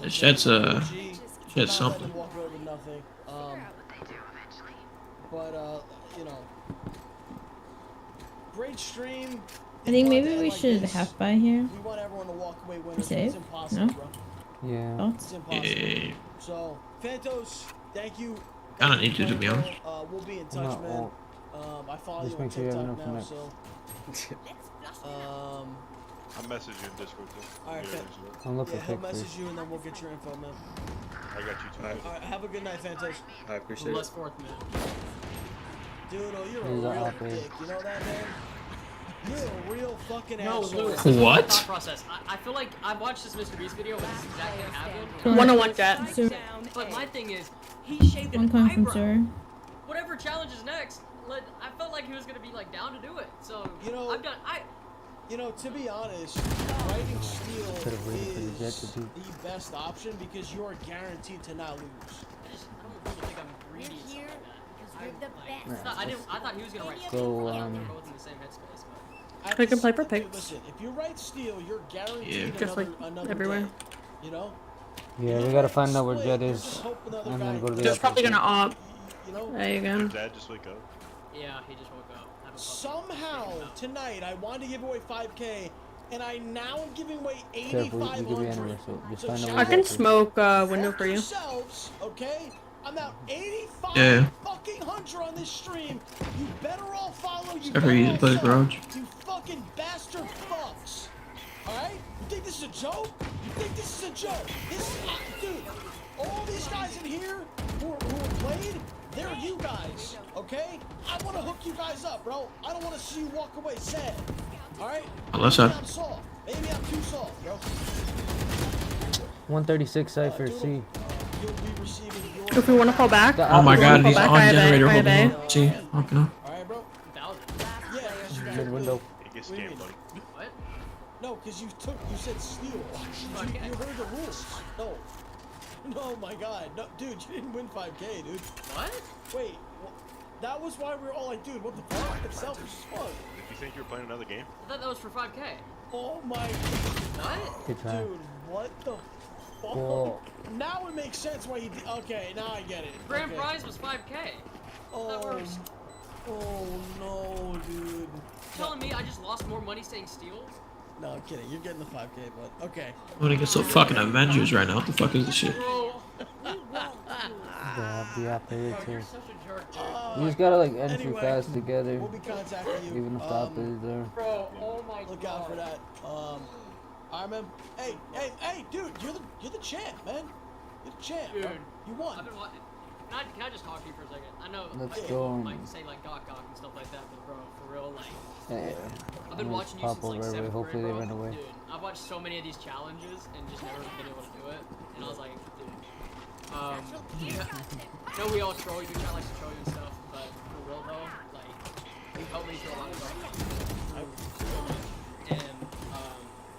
The shit's shit's something. But you know, great stream. I think maybe we should half buy here. We want everyone to walk away winners. Safe? It's impossible, No? bro. Yeah. Thoughts? It's impossible. Yeah. So, Phantos, thank you. Kinda need to be honest. We'll be in touch, man. I follow you on make sure you have TikTok enough now, so. I'll message you in Discord too. Alright, I'm looking yeah, he'll for message you and then we'll get your info, man. I got you tonight. Alright, have a good night, Phantos. I appreciate it. Fourth, man. Dude, oh, you're He's a an real apple. dick. You know that, man? You're a real fucking No, asshole. Lewis. What? Thought process. I feel like I watched this Mr. Beast video when this exact thing happened. 101 jet. So, But my thing is, he shaved one an coin from eyebrow. Sir. Whatever challenge is next, I felt like he was gonna be like down to do it. So You know- I'm done. You know, to be honest, writing steel Could've waited for the jet is to do. the best option because you're guaranteed to not lose. I don't really think I'm greedy and stuff like that. I thought he was gonna write So, steel. I thought we were both in the same headspace. But I can play for Dude, picks. listen, if you write steel, you're guaranteed Yeah. Just like another everywhere. day, you know? Yeah, You we gotta write find out where split, Jet you're is. just hoping the other And guy then go to the Just probably gonna op. You know? There you go. Dad, just wake up. yeah, he just woke up. Have a puppy. Somehow tonight I wanted to give away 5K, and I now am giving away Careful, you could be 8,500. anywhere, so just So find out shout where I can Jet is. smoke window for you. Yourselves, okay? I'm now 85 Yeah. fucking hunter on this stream. You better all follow. You Except better for you all to play sub. Garage. You fucking bastard fucks. All right? You think this is a joke? You think this is a joke? Dude. All these guys in here who are played, they're you guys, okay? I want to hook you guys up, bro. I don't want to see you walk away sad. All right? Unless Maybe I- I'm soft. Maybe I'm too soft, bro. 136 Cypher Doodle, C. you'll be receiving your. If we want to fall back. The Oh my opposite god, Fall he's back, on I have A, generator. I have Hold A. on. See, fucking up. All right, bro. 1,000. Yeah, 'cause you Mid window. It gets What do you scammed, mean? buddy. What? No, because you said steal. You heard the rules. No. No, my God. No, dude, you didn't win 5K, dude. What? Wait, that was why we were all like, dude, what the fuck? It's selfish as fuck. Did you think you were playing another game? I thought that was for 5K. Oh my, What? Good try. dude, what the fuck? Whoa. Now it makes sense why you did. Okay, now I get it. Grand Okay. prize was 5K. Oh, oh no, dude. Telling me I just lost more money saying steal? No, I'm kidding. You're getting the 5K, but okay. I'm gonna get some fucking Avengers right now. What the fuck is this shit? Bro, The app here you're too. such a jerk, dude. You just gotta like enter Anyway, fast together. We'll be contacting you. Even if the app is there. Bro, oh my god. Look out for that. I remember. Hey, dude, you're the champ, man. You're the champ, bro. Dude. You won. I've been watching. Can I just talk to you for a second? I know Let's like, go. like say like gawk and stuff like that, but bro, for real, like Yeah. I've been I'm watching you gonna since pop like over, 7th hopefully grade, they bro. run away. Dude, I've watched so many of these challenges and just never been able to do it, and I was like, dude. I know we all troll you, I like to troll you and stuff, but for real though, like you helped me through a lot of stuff. And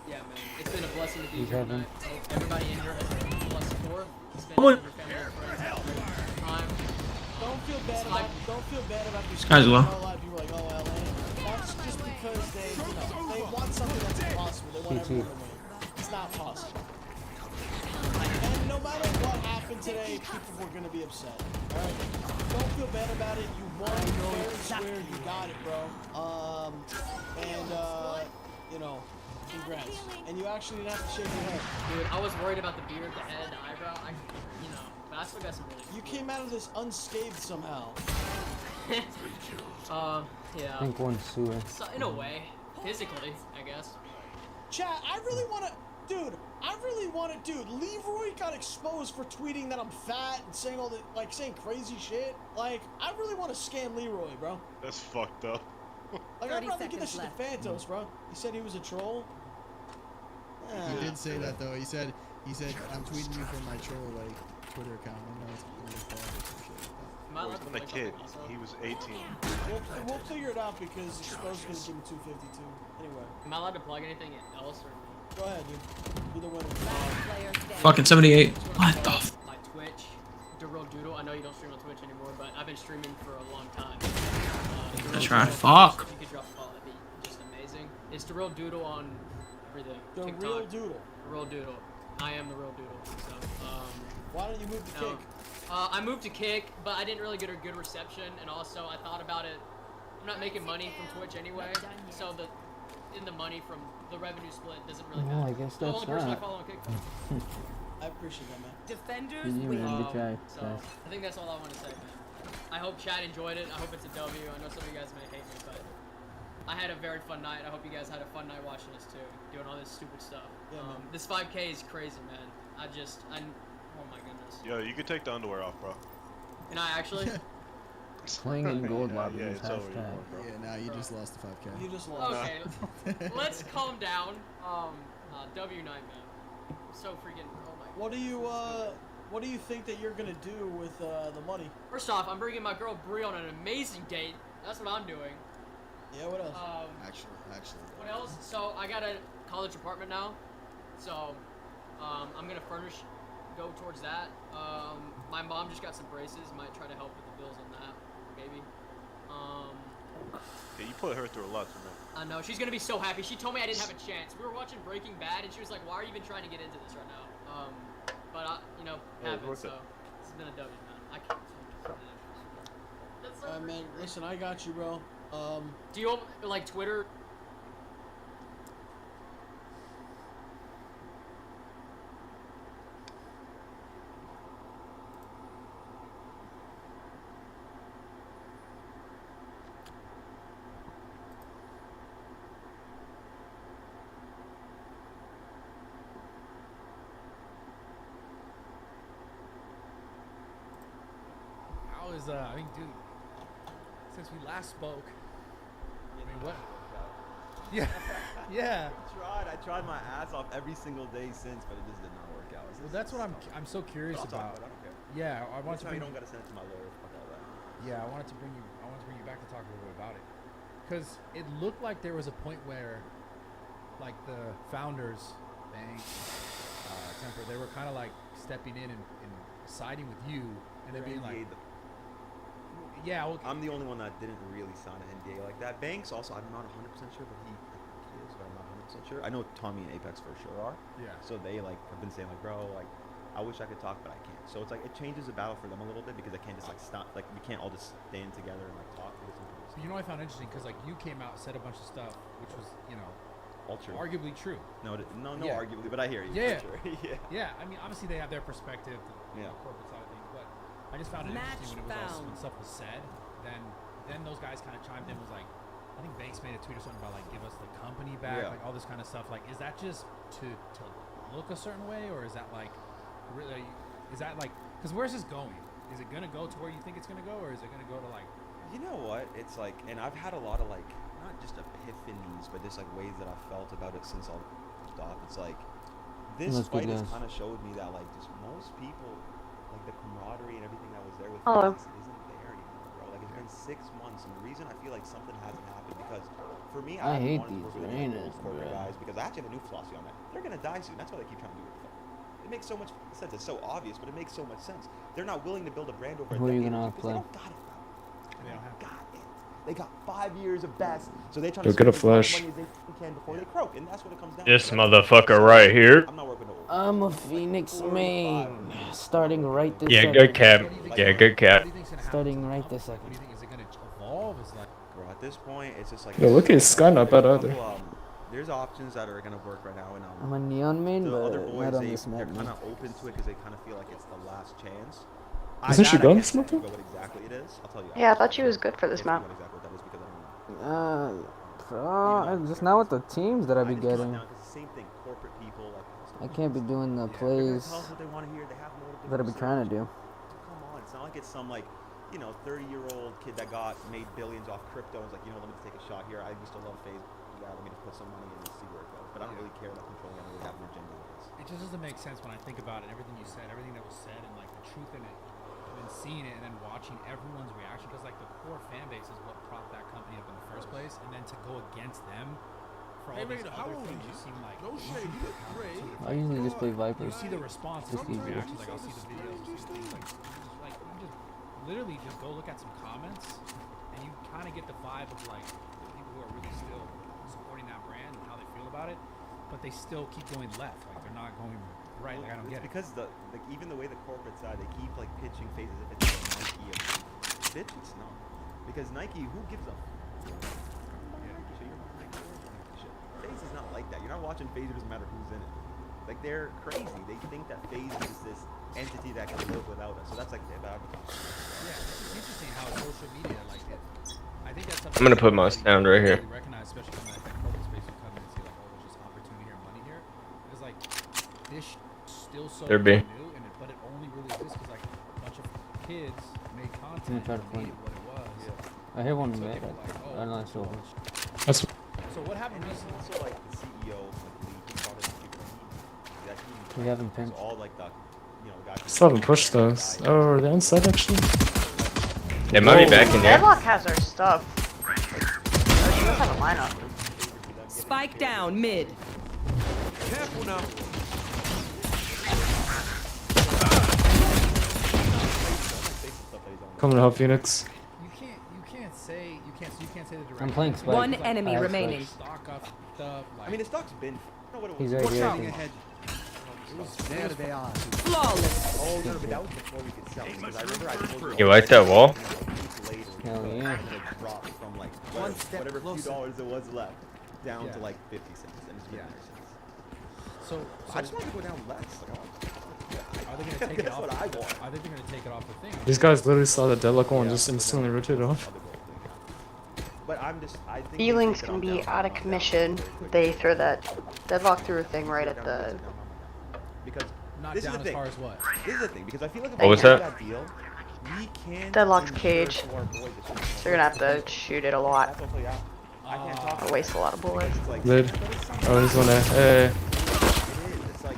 yeah, man, it's been a blessing to be He's here having- tonight. I hope everybody in here has a blessed fourth. Spend it with your family and friends. Have a great time. Don't feel bad about. Don't feel bad about your. Sky's low. I know a lot of people are like, oh, LA. That's just because they want something that's impossible. They want everyone to win. It's not possible. And no matter what happened today, people were gonna be upset. All right. Don't feel bad about it. You won fair and square. You got it, bro. You know, congrats. And you actually didn't have to shake your head. Dude, I was worried about the beard, the head, the eyebrow. But I still got some really. You came out of this unscathed somehow. I Yeah. think one's sewer. So, in a way, physically, I guess. Chat, I really want to, dude. Dude, Leroy got exposed for tweeting that I'm fat and saying all the saying crazy shit. Like, I really want to scam Leroy, bro. That's fucked up. Like, I'd rather give this shit to Phantos, bro. He said he was a troll. He did say that though. He said I'm tweeting you from my troll Twitter account. I know it's or some shit like that. Am I allowed to When a play kid, something also? he was 18. We'll figure it out because Exposed's gonna give me 252. Anyway, Am I allowed to plug anything else or? go ahead, dude. Be the winner. Fucking 78. What the f? My Twitch, Real Doodle. I know you don't stream on Twitch anymore, but I've been streaming for a long time. That's right. Fuck. If you could drop a call, that'd be just amazing. It's the Real Doodle on everything. The TikTok. real doodle. Real Doodle. I am the real doodle. So, Why don't you move to no. Kick? I moved to Kick, but I didn't really get a good reception, and also I thought about it. I'm not making money from Twitch anyway, so the money from the revenue split doesn't really Well, matter. I guess The that's only person I that. follow on Kick. I appreciate that, man. Defenders GG, win. man. Good try. So Guys. I think that's all I want to say, man. I hope Chad enjoyed it. I hope it's a W. I know some of you guys may hate me, but I had a very fun night. I hope you guys had a fun night watching us too, doing all this stupid stuff. Yeah, man. This 5K is crazy, man. Oh my goodness. Yo, you can take the underwear off, bro. And I actually, Playing in gold Yeah, lobbies. yeah, it's over, Hashtag. bro. Yeah, now you just lost the 5K. You just lost. okay, let's calm down. W9, man. So freaking, oh my. What do you think that you're gonna do with the money? First off, I'm bringing my girl Bree on an amazing date. That's what I'm doing. Yeah, what else? Actually. What else? So I got a college apartment now, so I'm gonna go towards that. My mom just got some braces. Might try to help with the bills on that, maybe. Yeah, you put her through a lot tonight. I know she's gonna be so happy. She told me I didn't have a chance. We were watching Breaking Bad, and she was like, "Why are you even trying to get into this right now?" But you know, Yeah, it's happens. worth So it. it's been a W, man. I can't. That's so Man, freaking listen, I got you, bro. Do you like Twitter? How is I mean, dude, since we last spoke, I mean, what? Yeah, yeah. I tried my ass off every single day since, but it just did not work out. Well, that's what I'm so curious I'll talk about. about it, I don't care. Yeah, I wanted to You bring. don't gotta send it to my lawyer. Fuck all that. Yeah, I wanted to bring you back to talk a little bit about it, because it looked like there was a point where, like the founders, Bank, Temper, they were kind of like stepping in and siding with you, and then being like, yeah, okay. I'm the only one that didn't really sign an NDA like that. Banks also, I'm not 100% sure, but he is, but I'm not 100% sure. I know Tommy and Apex for sure are. Yeah. So they like have been saying like, bro, like, I wish I could talk, but I can't. So it's like it changes the battle for them a little bit because they can't just like stop. Like we can't all just stand together and like talk. But you know what I found interesting, because like you came out, said a bunch of stuff, which was, you know, all true. arguably true. No, Yeah. arguably, but I hear you. Yeah. For sure. Yeah. Yeah, I mean, obviously they have their perspective, the corporate side of things, but I just found it interesting when stuff was said. Then those guys kind of chimed in, was like, I think Banks made a tweet or something about like, give us the company back, like all this kind of stuff. Like, is that just to look a certain way, or is that like really? Is that like, because where's this going? Is it gonna go to where you think it's gonna go, or is it gonna go to like? You know what? It's like, and I've had a lot of like, not just epiphanies, but just like ways that I've felt about it since I stopped. It's like, this fight has kind of showed me that like just most people, like the camaraderie and everything that was there with fans isn't there anymore, bro. Like it's been 6 months, and the reason I feel like something hasn't happened because for me, I hate wanted to these work with any arenas, corporate bro. guys because I actually have a new philosophy on that. They're gonna die soon. That's why they keep trying to do it. It makes so much sense. It's so obvious, but it makes so much sense. They're not willing to build a brand over a Who are you decade gonna because play? they don't got it, bro. They don't got it. They got 5 years of best, so they trying They're to gonna spend as flash. much money as they can before they croak, and that's what it comes down This to. motherfucker right here. I'm not working with I'm a Phoenix main, starting right this Yeah, second. good cap. Yeah, good cap. Starting right this What do you second. think? Is it gonna evolve? Is like, Bro, at this point, it's just like. Yo, look at his sky, not bad either. There's options that are gonna work right now, and I'm a neon main, the other but boys, not on this they're map. kind of open to it because they kind of feel like it's the last chance. Isn't she gone, I can't Smoker? remember what exactly it is. I'll tell you. Yeah, I thought she was good for this map. What exactly that is because I don't know. Just not with the teams that I be just cut getting. down 'cause it's the same thing. Corporate people, like. I can't be doing the Yeah, they're gonna plays tell us what they want to hear. They have motive. that I be trying to do. Come on, it's not like it's some like, 30-year-old kid that made billions off crypto and was like, let me just take a shot here. I used to love Facebook. Yeah, let me just put some money in and see where it goes. But I don't really care about controlling. I don't really have an agenda with this. it just doesn't make sense when I think about it. Everything you said, everything that was said, and like the truth in it, and then seeing it, and then watching everyone's reaction, because like the core fan base is what propped that company up in the first place, and then to go against them for all these other things just seem like I usually just play you Vipers. see the responses, Just the easier. reactions. Like I'll see the videos, you see the things like you just literally just go look at some comments, and you kind of get the vibe of like the people who are really still supporting that brand and how they feel about it, but they still keep going left. Like they're not going right. Like I don't It's get it. because even the way the corporate side, they keep like pitching FaZe as if it's like Nike of bitch, it's not. Because Nike, who gives a FaZe is not like that. You're not watching FaZe, it doesn't matter who's in it. Like they're crazy. They think that FaZe is this entity that can live without us. So that's like their advertising. Yeah, it's interesting how social media like it. I think that's I'm gonna put my sound right here. Recognize, especially from like that corporate space, you come in and see like, oh, there's just opportunity here, money here. It's like this still so There be. new, but it only really exists because like a bunch of kids made content and made it what it was. I have one So in people there. were like, oh, I'm not sure. That's So what happened recently? Also, like the CEO, like Lee, he brought in people. We haven't pinned. All like the, guys. still haven't pushed those. Oh, are they inside actually? They might be back in there. Deadlock has our stuff. Oh, she does have a lineup. Spike down mid. Careful now. Coming to help Phoenix. You can't say the direct. I'm playing Spike. One enemy remaining. Stock up stuff. Like, I mean, the stock's been. You know what it He's was? right here. I Looking think. ahead. There they are. Flawless. Oh no, but that was before we could sell. Because I remember I told you. You like that wall? Hell yeah. It dropped from like whatever few dollars it was left down to like 50 cents, and it's been there since. so I just want to go down less. Like, are they gonna take it that's off? what I want. Are they gonna take it off the thing? These guys literally saw the deadlock wall and just instantly rotated off. But I think Feelings can be out of commission. They throw that deadlock through a thing right at the. because Not this down is the as thing. far as what? This is the thing because I feel like if What we was have that? deal, we can Deadlock's ensure cage. to our boys that So you're gonna have to shoot it a lot. that's also yeah. I can't talk Or waste a lot of bullets. It's like, Mid. but it's something Oh, this one there. Hey. it is. It's like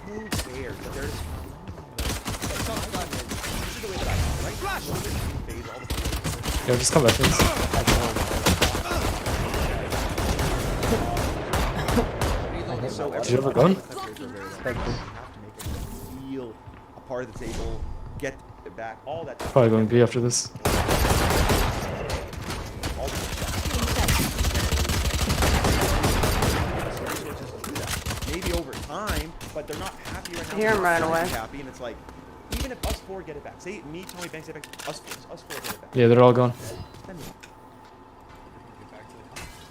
who cares? But there's this is the way that I feel, right? Flash. Yo, just come back, please. So Did you have a gun? You have to make it feel a part of the table, get it back, all that. Probably going B after this. All the maybe over time, but they're not happy right now. I hear 'em running away. Happy, and it's like, even if us four get it back, say me, Tommy, Banks get it back, us four get it back. Yeah, they're all gone. Then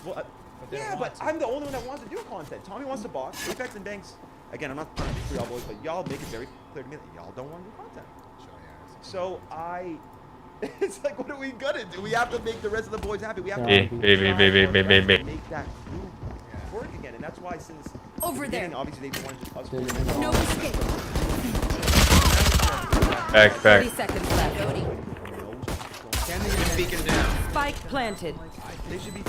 well, yeah, but I'm the only one that wants to do content. Tommy wants to box. Apex and Banks, again, I'm not trying to be for y'all boys, but y'all make it very clear to me that y'all don't want to do content. So it's like, what are we gonna do? We have to make the rest of the boys happy. We have to Make that group work again, and that's why since Over the there. beginning, obviously they wanted just us. No escape. Back. 30 seconds left. Beacon down. Spike planted. They should be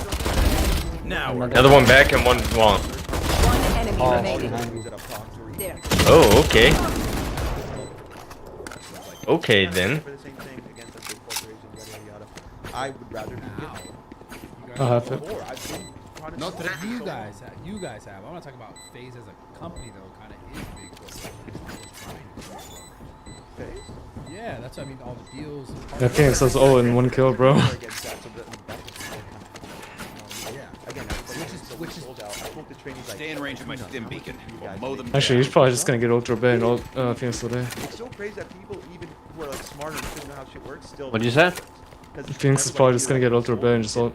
Now we're Another one back and one long. One enemy remaining. There. Oh, okay. Okay then. I would rather be I'll have it. Not that you guys have. I want to talk about FaZe as a company though. Kind of is big. Yeah, that's what I mean. All the deals. That Phoenix was all in one kill, bro. Stay in range of my dim beacon. We'll mow them Actually, down. he's probably just gonna get ultra bay and all Phoenix all day. It's so crazy that people, even who are like smarter and shouldn't know how shit works, still. What'd you say? Phoenix is probably just gonna get ultra bay and just all.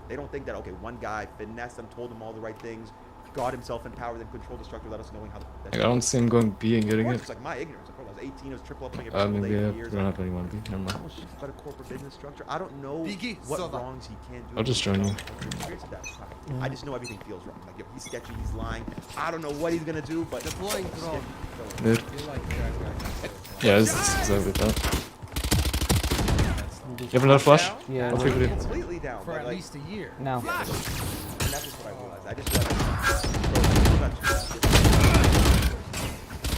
They don't think that, okay, one guy finessed them, told them all the right things, got himself in power, then controlled the structure without us knowing how to. Like, I don't see him going B and getting it. It's like my ignorance. Of course, I was 18, I was triple up on every Maybe day yeah, for years. we don't have anyone B. Never I mind. don't know shit about a corporate business structure. I don't know what wrongs he can do. I'll just join you. I just know everything feels wrong. Like, if he's sketchy, he's lying. I don't know what he's gonna do, but deploying drone. Mid. Yeah, this is exactly that. You have another flash? Yeah. I'll figure it. Completely down. For but at like, least a year. Now. and that's just what I realized. I just realized.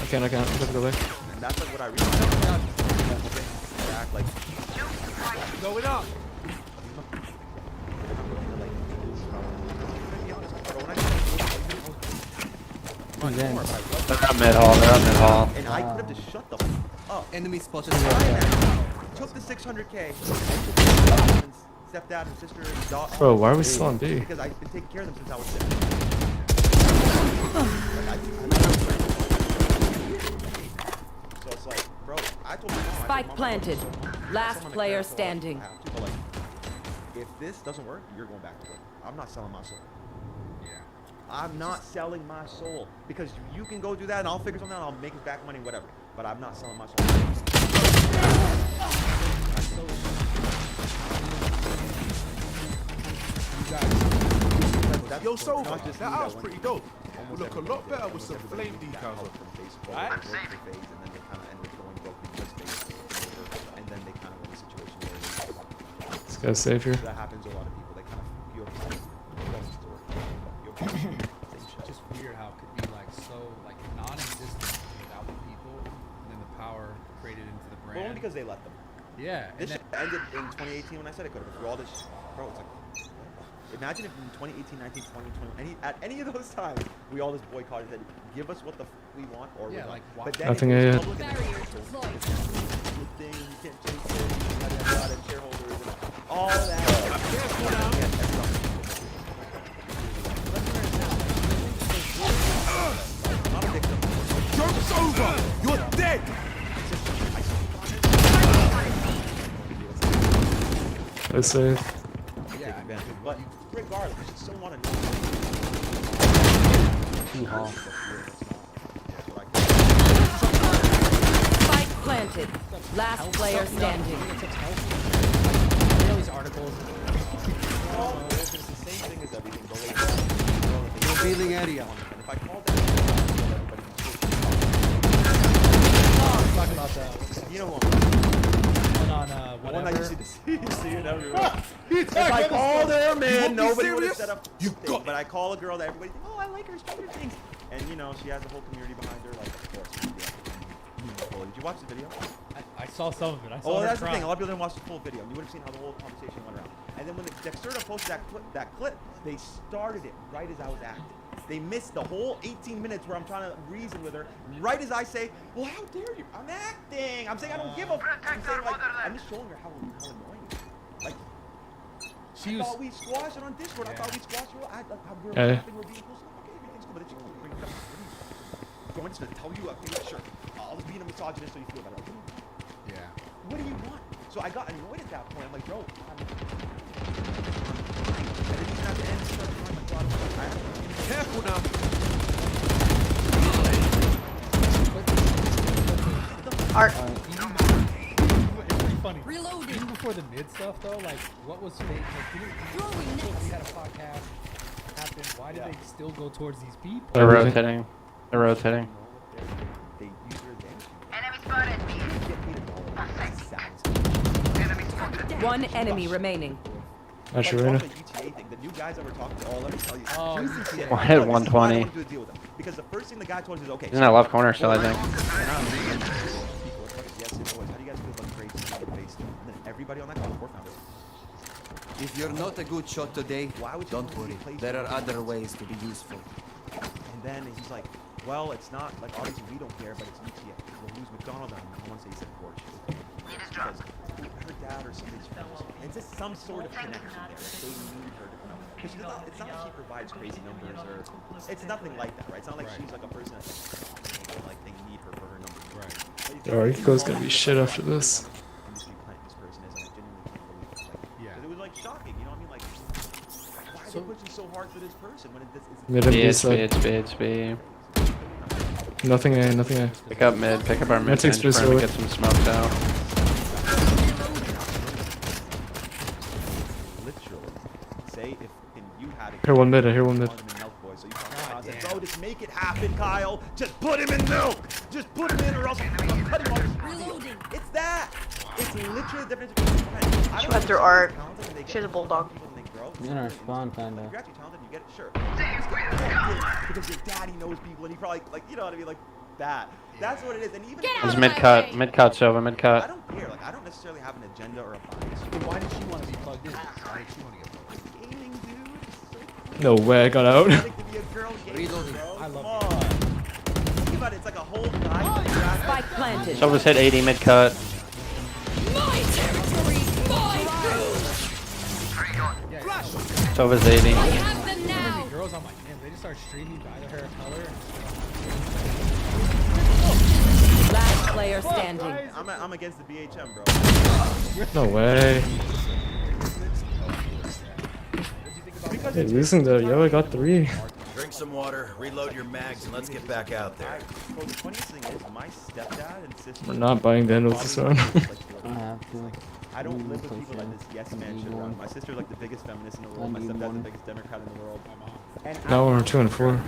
I can't. I have to go back. And that's like what I realized. Back, like, Going up. They're at mid hall. and I could have just shut the up. Enemy spotted. Took the 600K. Stepdad and sister and daughter. Bro, why are we still on B? Because I've been taking care of them since I was 6. Spike planted. Last player standing. But like, if this doesn't work, you're going back to work. I'm not selling my soul. I'm not selling my soul because you can go do that and I'll figure something out. I'll make his back money, whatever. But I'm not selling my soul. Yo, Sober, that house pretty dope. Will look a lot better with some flame decals on. Right? And then they kind of end up going broke because and then they kind of in a situation where This guy's safe here. that happens to a lot of people. They kind of feel It's just weird how it could be like so like non-existent without the people, and then the power created into the brand. Well, only because they let them. Yeah. This shit ended in 2018 when I said it could have. Through all this, bro, it's like, imagine if in 2018, 19, 20, 20, at any of those times, we all just boycotted and said, give us what the we want or we like But then nothing it yet. was public and you can't chase it, you gotta have a lot of shareholders and all that. Not a victim. Joke's over! You're dead! That's safe. Yeah, but regardless, you still want to know. Spike planted. Last player standing. These articles. It's the same thing as everything. Revealing area. And if I call that, Talk about that. you know what? On One I whatever. used to see it everywhere. If I call their man, nobody would have set up. But I call a girl that everybody thinks, oh, I like her, Stranger Things, and you know she has a whole community behind her. Like, of course. Did you watch the video? I saw some of it. I saw Oh, her that's cry. the thing. A lot of people didn't watch the full video. You would have seen how the whole conversation went around. And then when Dexterta posted that clip, they started it right as I was acting. They missed the whole 18 minutes where I'm trying to reason with her. Right as I say, well, how dare you? I'm acting. I'm saying I don't give a. I'm saying like I'm just showing her how annoying it is. Like I thought we squashed it on Discord. I thought we squashed it. We're laughing. We're being cool. So, okay, everything's cool. But then she bring it up. So I'm just gonna tell you, okay, sure. I'll just be in a misogynist so you feel better. Yeah. What do you want? So I got annoyed at that point. I'm like, bro, Careful now. Art. It's pretty funny. Reloading. Even before the mid stuff though, like what was fake? Like, we had a podcast happen. Why did they still go towards these people? They're rotating. They're rotating. They use your advantage. Enemy spotted. One enemy remaining. That's Like, your the GTA thing, the new guys that we're talking to, let me tell you. Well, hit 120. To deal with them. Because the first thing the guy told us is, okay. He's in that left corner still, I think. Yes, it was. How do you guys feel about crazy face? And then everybody on that call, four founders. If you're not a good shot today, Why would you don't worry. There are other ways to be useful. And then he's like, well, it's not, like, obviously we don't care, but it's UTA. We'll lose McDonald on him. I want to say he said Porsche. Because her dad or somebody's friends. It's just some sort of connection there. They need her to come out. Because it's not like she provides crazy numbers or, it's nothing like that, right? It's not like she's like a person that's like, they need her for her numbers. Right. Alright, Eco's gonna be shit after this. Industry plant this person is, and I genuinely can't believe it. Like, because it was like shocking, you know what I mean? Like, why are they pushing so hard for this person when it's Mid and B It's side. B. Nothing A, nothing A. Pick up mid, pick up our mid takes bench, space trying to early. get some smokes out. literally say if you had it. Here one mid, I hear one mid. So you bro, just make it happen, Kyle. Just put him in milk. Just put him in, or else I'm cutting off his video. It's that. It's literally the difference between. She went through art. She has a bulldog. He's in our spawn, kinda. You're actually talented. You get it, sure. Because your daddy knows people, and he probably like, you know what I mean, like that. That's what it is. And even He's mid cut, Sova, mid I cut. don't care. Like I don't necessarily have an agenda or a bias. Why did she want to be plugged in? Why did she want to get plugged in? Gaming, dude. No way, I got out. To be a girl gamer, bro. I love Come on. Think about it. It's like a whole night. Spike planted. Sova's hit 80, mid cut. My territory, my Sova's 80. I have them now. Girls, I'm like, damn, they just start streaming by the hair color. Last player standing. I'm against the BHM, bro. No way. Hey, losing though, yo, I got 3. Drink some water, reload your mags, and let's get back out there. Bro, the funniest thing is, my stepdad and sister. We're not buying Vandals this round. I have to. I don't live with people like this yes man shit around. My sister's like the biggest feminist in the world. My stepdad's the biggest Democrat in the world. And Now we're 2 and 4.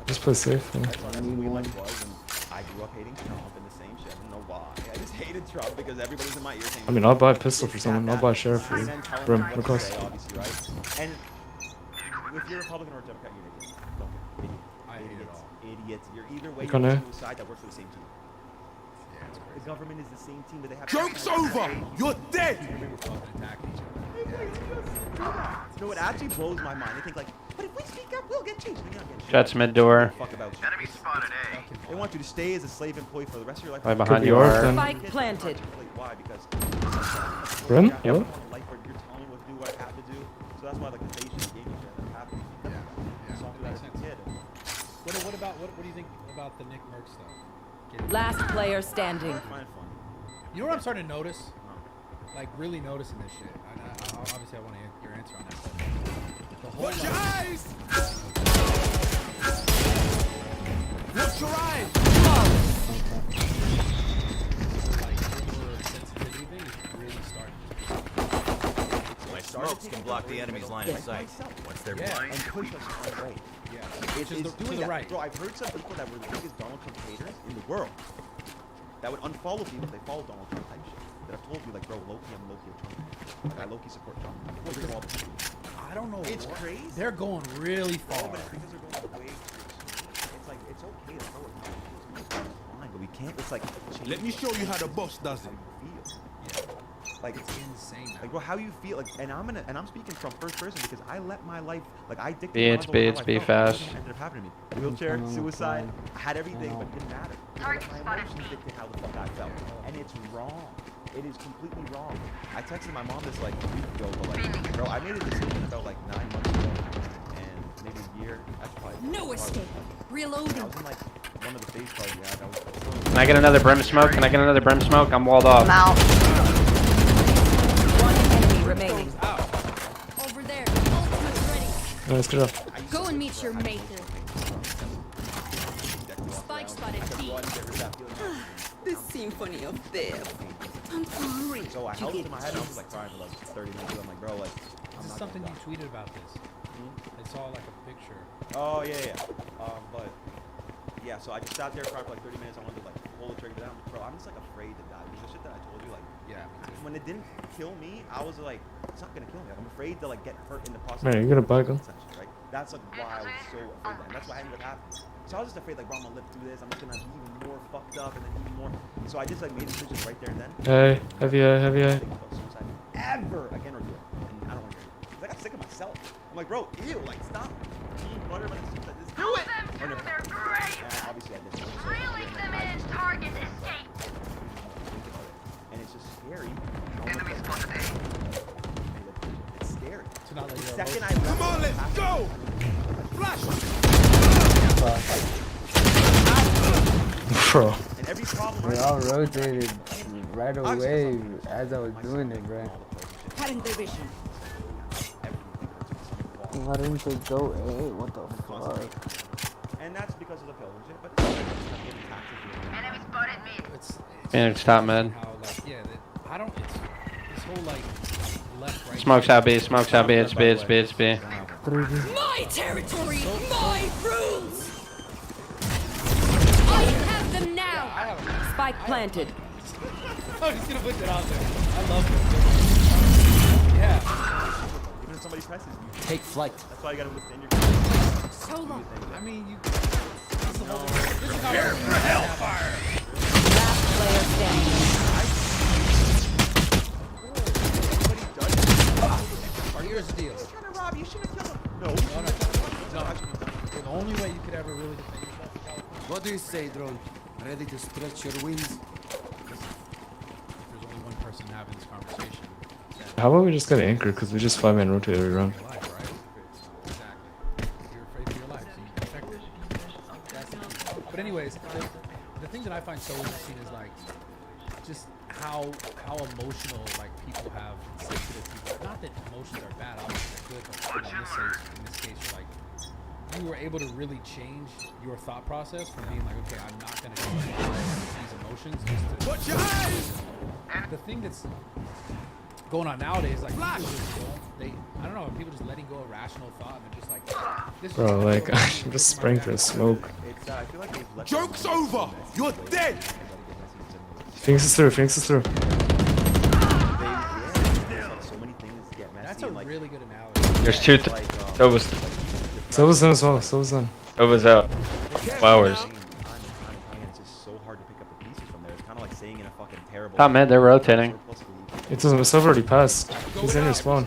Just play safe. Yeah. That's the way life was, and I grew up hating Trump in the same shit. I don't know why. I just hated Trump because everybody's in my ear saying. I mean, I'll buy a pistol for someone. I'll buy a sheriff for you. Brim, request. Obviously, right? And if you're Republican or Democrat, you're an idiot. Don't get idiot. I hate it all. Idiots. You're either way. You You're kinda- on the side that works for the same team. Yeah, it's crazy. The government is the same team, but they have. Joke's over! You're dead! You know what actually blows my mind? They think like, but if we speak up, we'll get changed. We're not getting changed. Jets mid door. Fuck about you. Enemy spotted A. They want you to stay as a slave employee for the rest of your life. Right behind you are. Spike planted. Why? Because. Brim? Yeah. Hello? Life where you're telling me what to do, what I have to do. So that's why like the patient gaming shit that's happening. Yeah. So that as a kid. What do you think about the Nick Merck stuff? Last player standing. Fine, fun. You know what I'm starting to notice? Like really noticing this shit. Obviously, I want your answer on that. But the whole Watch your eyes! Watch your eyes! like over-sensitivity thing is really starting. My smokes can block the enemy's line of sight. Once they're blind, And push us on the right. Yeah. It's to doing the that. right. Bro, I've heard some people that were the biggest Donald Trump haters in the world that would unfollow people if they follow Donald Trump type shit. That have told me like, bro, low-key, I'm low-key a Trump. Like, I low-key support Trump. I don't know. It's crazy. They're going really Bro, far. but it's because they're going way too extreme. It's like, it's okay to throw it. It's fine, but we can't, it's like... Let me show you how the boss does it. Like it's insane. Like, bro, how you feel? Like, and I'm speaking from first person because I let my life, like, I dictated BHB fast. What ended up happening to me? Wheelchair, suicide. I had everything, but it didn't matter. Because my emotions dictate how the fuck I felt, and it's wrong. It is completely wrong. I texted my mom this like a week ago, but like, bro, I made a decision about like 9 months ago, and maybe a year. That's probably No escape. Reloading. I was in like one of the face parties. Yeah, that was. Can I get another brim smoke? Can I get another brim smoke? I'm walled off. I'm out. One enemy remaining. Over there. Ultimate's ready. Nice, good job. Go and meet your maker. Spike spotted B. The symphony of death. I'm free. So I held it in my head and I was like crying for like 30 minutes. I'm like, bro, like, This is something you tweeted about this. I saw like a picture. Oh yeah. But yeah, so I just sat there crying for like 30 minutes. I wanted to like pull the trigger down. Bro, I'm just like afraid to die. The shit that I told you, like, yeah. When it didn't kill me, I was like, it's not gonna kill me. Like, I'm afraid to like get hurt in the process. Man, you gonna buy them? Right? That's like why I was so afraid. And that's why I ended up happening. So I was just afraid, like, bro, I'm gonna live through this. I'm just gonna be even more fucked up and then even more. So I just like made a decision right there and then. Hey, heavy eye, heavy eye. Suicide ever again or do it. And I don't want to hear it. 'Cause I got sick of myself. I'm like, bro, ew, like, stop. Whatever, just do it. Oh, no. Obviously, I did. Release them in. Target escape. And it's just scary. Enemy spotted A. It's scary. The second I Come on, let's go! Flash! Bro. And every problem We all rotated right away as I was doing it, bro. Cutting their vision. Why didn't they go A? What the fuck? And that's because of the pill and shit, but enemy spotted me. Phoenix top mid. How like I don't. It's this whole like left right. Smokes out B. Smokes out B. It's B. It's B. It's B. My territory, my rules. I have them now. Spike planted. I'm just gonna put that out there. I love it. Yeah. Even if somebody presses you. Take flight. That's why you gotta withstand your. So long. I mean, you. prepare for hellfire. Last player standing. Here's the deal. Rob, you should have killed him. No. No. The only way you could ever really defend yourself in California. What do you say, drone? Ready to stretch your wings? If there's only one person having this conversation. How about we just get anchor? Because we just 5-man rotate every round. Life, right? Exactly. You're afraid for your life, so you protect it. But anyways, the thing that I find so interesting is like just how emotional like people have, sensitive people. Not that emotions are bad, obviously they're good, but in this case, you're like, you were able to really change your thought process from being like, okay, I'm not gonna go these emotions. Just to, Watch your eyes! the thing that's going on nowadays, like people just don't, I don't know, people just letting go of rational thought and they're just like, this Bro, is like, I'm just spraying for the smoke. I feel like they've let Joke's over! You're dead! Phoenix is through, Phoenix is through. So many things get messy. That's a like, really good analogy. There's two. So was. So was done as well, so was done. It was out. Flowers. It's just so hard to pick up the pieces from there. It's kind of like saying in a fucking terrible. Top mid, they're rotating. It doesn't, it's already passed. He's in your spawn.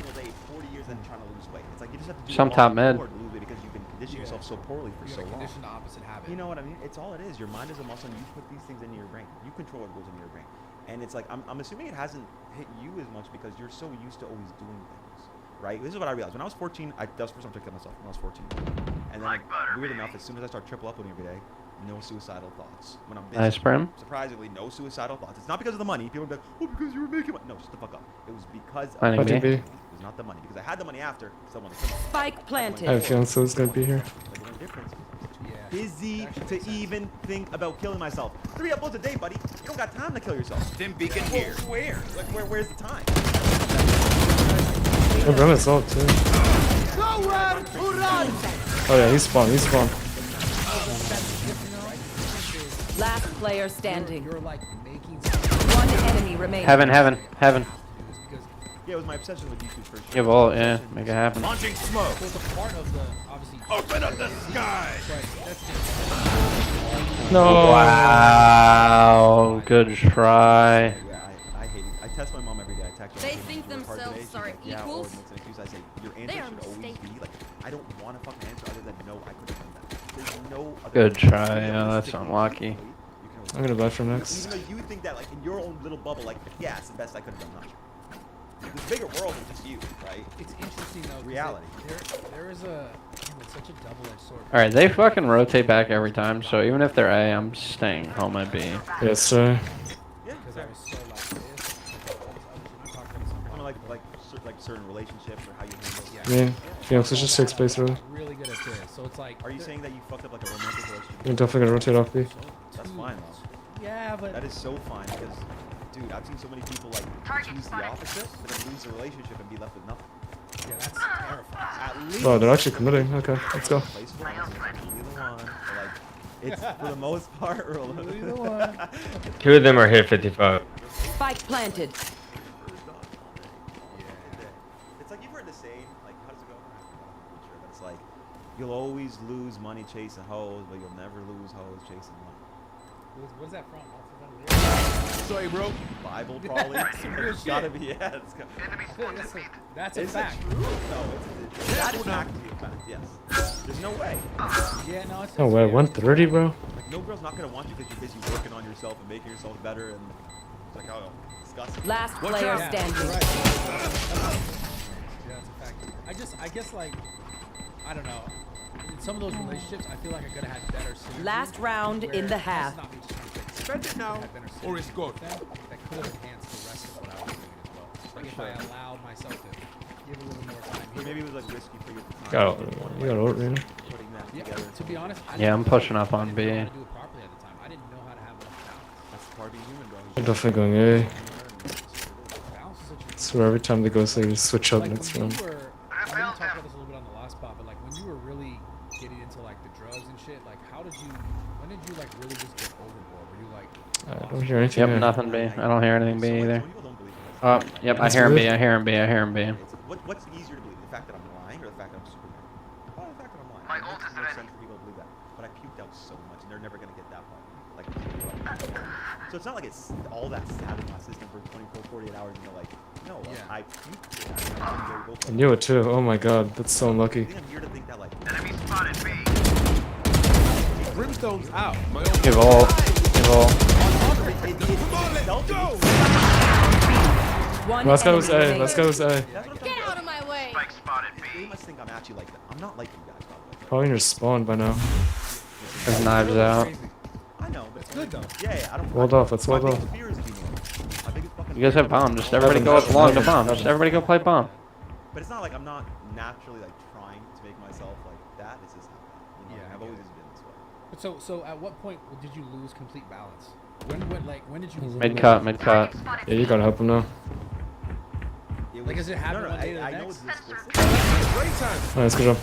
Some top mid. Because you've been conditioning yourself so poorly for so long. Condition the opposite habit. You know what I mean? It's all it is. Your mind is a muscle, and you put these things into your brain. You control what goes into your brain. And it's like, I'm assuming it hasn't hit you as much because you're so used to always doing things, right? This is what I realized. When I was 14, that was the first time I took care of myself when I was 14. And then, weird enough, as soon as I start triple uploading every day, no suicidal thoughts. When I'm busy, Nice, Brim. surprisingly, no suicidal thoughts. It's not because of the money. People would be like, oh, because you were making money. No, shut the fuck up. It was because Planning of B. it was not the money. Because I had the money after, because I wanted to. Spike planted. I have a feeling so's gonna be here. Like, the only difference is I'm too busy to even think about killing myself. 3 uploads a day, buddy. You don't got time to kill yourself. Stim beacon here. Where? Like, where's the time? Oh, Brim is ult too. Nowhere to run! Oh yeah, he's spawned, he's spawned. Last player standing. You're like making One enemy remaining. Heaven. Yeah, it was my obsession with YouTube for sure. Give ult, yeah. Make it happen. Launching smoke. So it's a part of the, obviously. Open up the sky. No. Wow. Good try. Yeah, I hate it. I test my mom every day. I text her. They think themselves are equals. I say, your They answer are should always mistaken. be like, I don't want to fucking answer other than no, I could have done that. There's no other Good answer. try. You Yeah, know, that's stick with unlucky. you can I'm gonna buy from next. Even though you think that, like, in your own little bubble, like, yeah, it's the best I could have done. Not true. The bigger world is just you, right? It's interesting though. 'cause Reality. There is a, it's such a double-edged sword. All right, they fucking rotate back every time. So even if they're A, I'm staying home at B. Yes, sir. Yeah, Because I was so like this. I talked about I mean, like certain relationships or how you handle. I mean, Phoenix is just 6 space really. really good at this. So it's like. Are you saying that you fucked up like a romantic relationship? You're definitely gonna rotate off B. That's fine though. Yeah, but That is so fine because, dude, I've seen so many people like choose the opposite, but then lose the relationship and be left with nothing. yeah, that's terrifying. At least. Oh, they're actually committing. Okay, let's go. Place for us, either one, but, like, it's for the most part. Either one. 2 of them are hit 55. Spike planted. It's like you've heard the saying, like, how does it go? I'm not sure, but it's like, you'll always lose money chasing hoes, but you'll never lose hoes chasing money. What's that from? Sorry, bro. Bible probably. It's gotta be, yeah. It's got, That's a is fact. it true? No, it's that is actually a fact, yes. There's no way. Yeah, no, it's. No way, 130, bro. Like, no girl's not gonna want you because you're busy working on yourself and making yourself better and, it's like, oh, disgusting. Last player Yeah, standing. right. Yeah, that's a fact. I guess like, I don't know. In some of those relationships, I feel like I could have had better synergy. Last round in the half. Spend it now, or it's gone. That could have enhanced the rest of what I was doing as well. Like if I allowed myself to give a little more time. Maybe it was like risky for you at the time. Got you got ult, man. Putting that Yeah, together. to be honest, I Yeah, I'm didn't pushing know up on how to B. do it properly at the time. I didn't know how to have enough balance. That's the part of being human, bro. They're definitely going A. Balance is such a So every time they go, so they just switch up like next when round. you were, I didn't talk about this a little bit on the last spot, but like when you were really getting into like the drugs and shit, like when did you like really just get overboard? Were you like? I don't hear anything. Yep, here. nothing B. I don't hear anything B either. Some people don't believe in Oh, yep, I That's hear him good. B. I hear him B. I hear him B. What's easier to believe? The fact that I'm lying or the fact that I'm Superman? Probably the fact that I'm lying. It makes more sense for people to believe that. But I puked out so much and they're never going to get that part. Like, so it's not like it's all that sat in my system for 24, 48 hours and they're like, no, I puked it. I knew it too. Oh my god, that's so unlucky. I think I'm here to think that, like, Enemy spotted B. Brimstone's out. My Give ult. Give ult. One Let's go with enemy A. remaining. Let's go with A. Get out of my way. Spike spotted they B. must think I'm actually like that. I'm not like you guys, by the way. Probably in your spawn by now. His knives out. I know, but It's good though. yeah, I don't. Walled off, let's My walled off. biggest fear is being alone. You guys have bomb. Just everybody go up along the bomb. Just everybody go play bomb. But it's not like I'm not naturally like trying to make myself like that. It's just you know, I've always been this way. But so at what point did you lose complete balance? When did you? Mid cut. Yeah, you gotta help him now. Like, does it happen one day to the I know next? it's this specific. Nice, good job.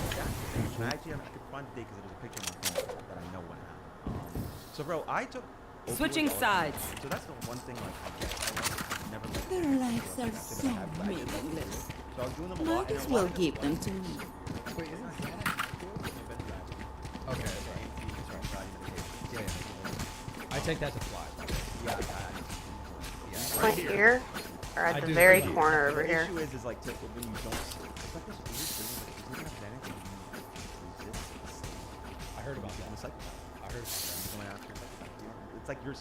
And actually, I could find the day because there's a picture on my phone that I know what happened. So, bro, I took. Switching sides. So that's the one thing like I guess I never. Their lives are so meaningless. So I was doing them a lot. Might as well give them to me. Wait, isn't that canon? Okay, that's right. Yeah. I take that to fly. Right here, or at the very corner over here. The issue is like when you don't sleep. It's like this weird thing. Like, if you don't have anything, you resist. I heard about that. It's like I heard about that. going after. It's like you're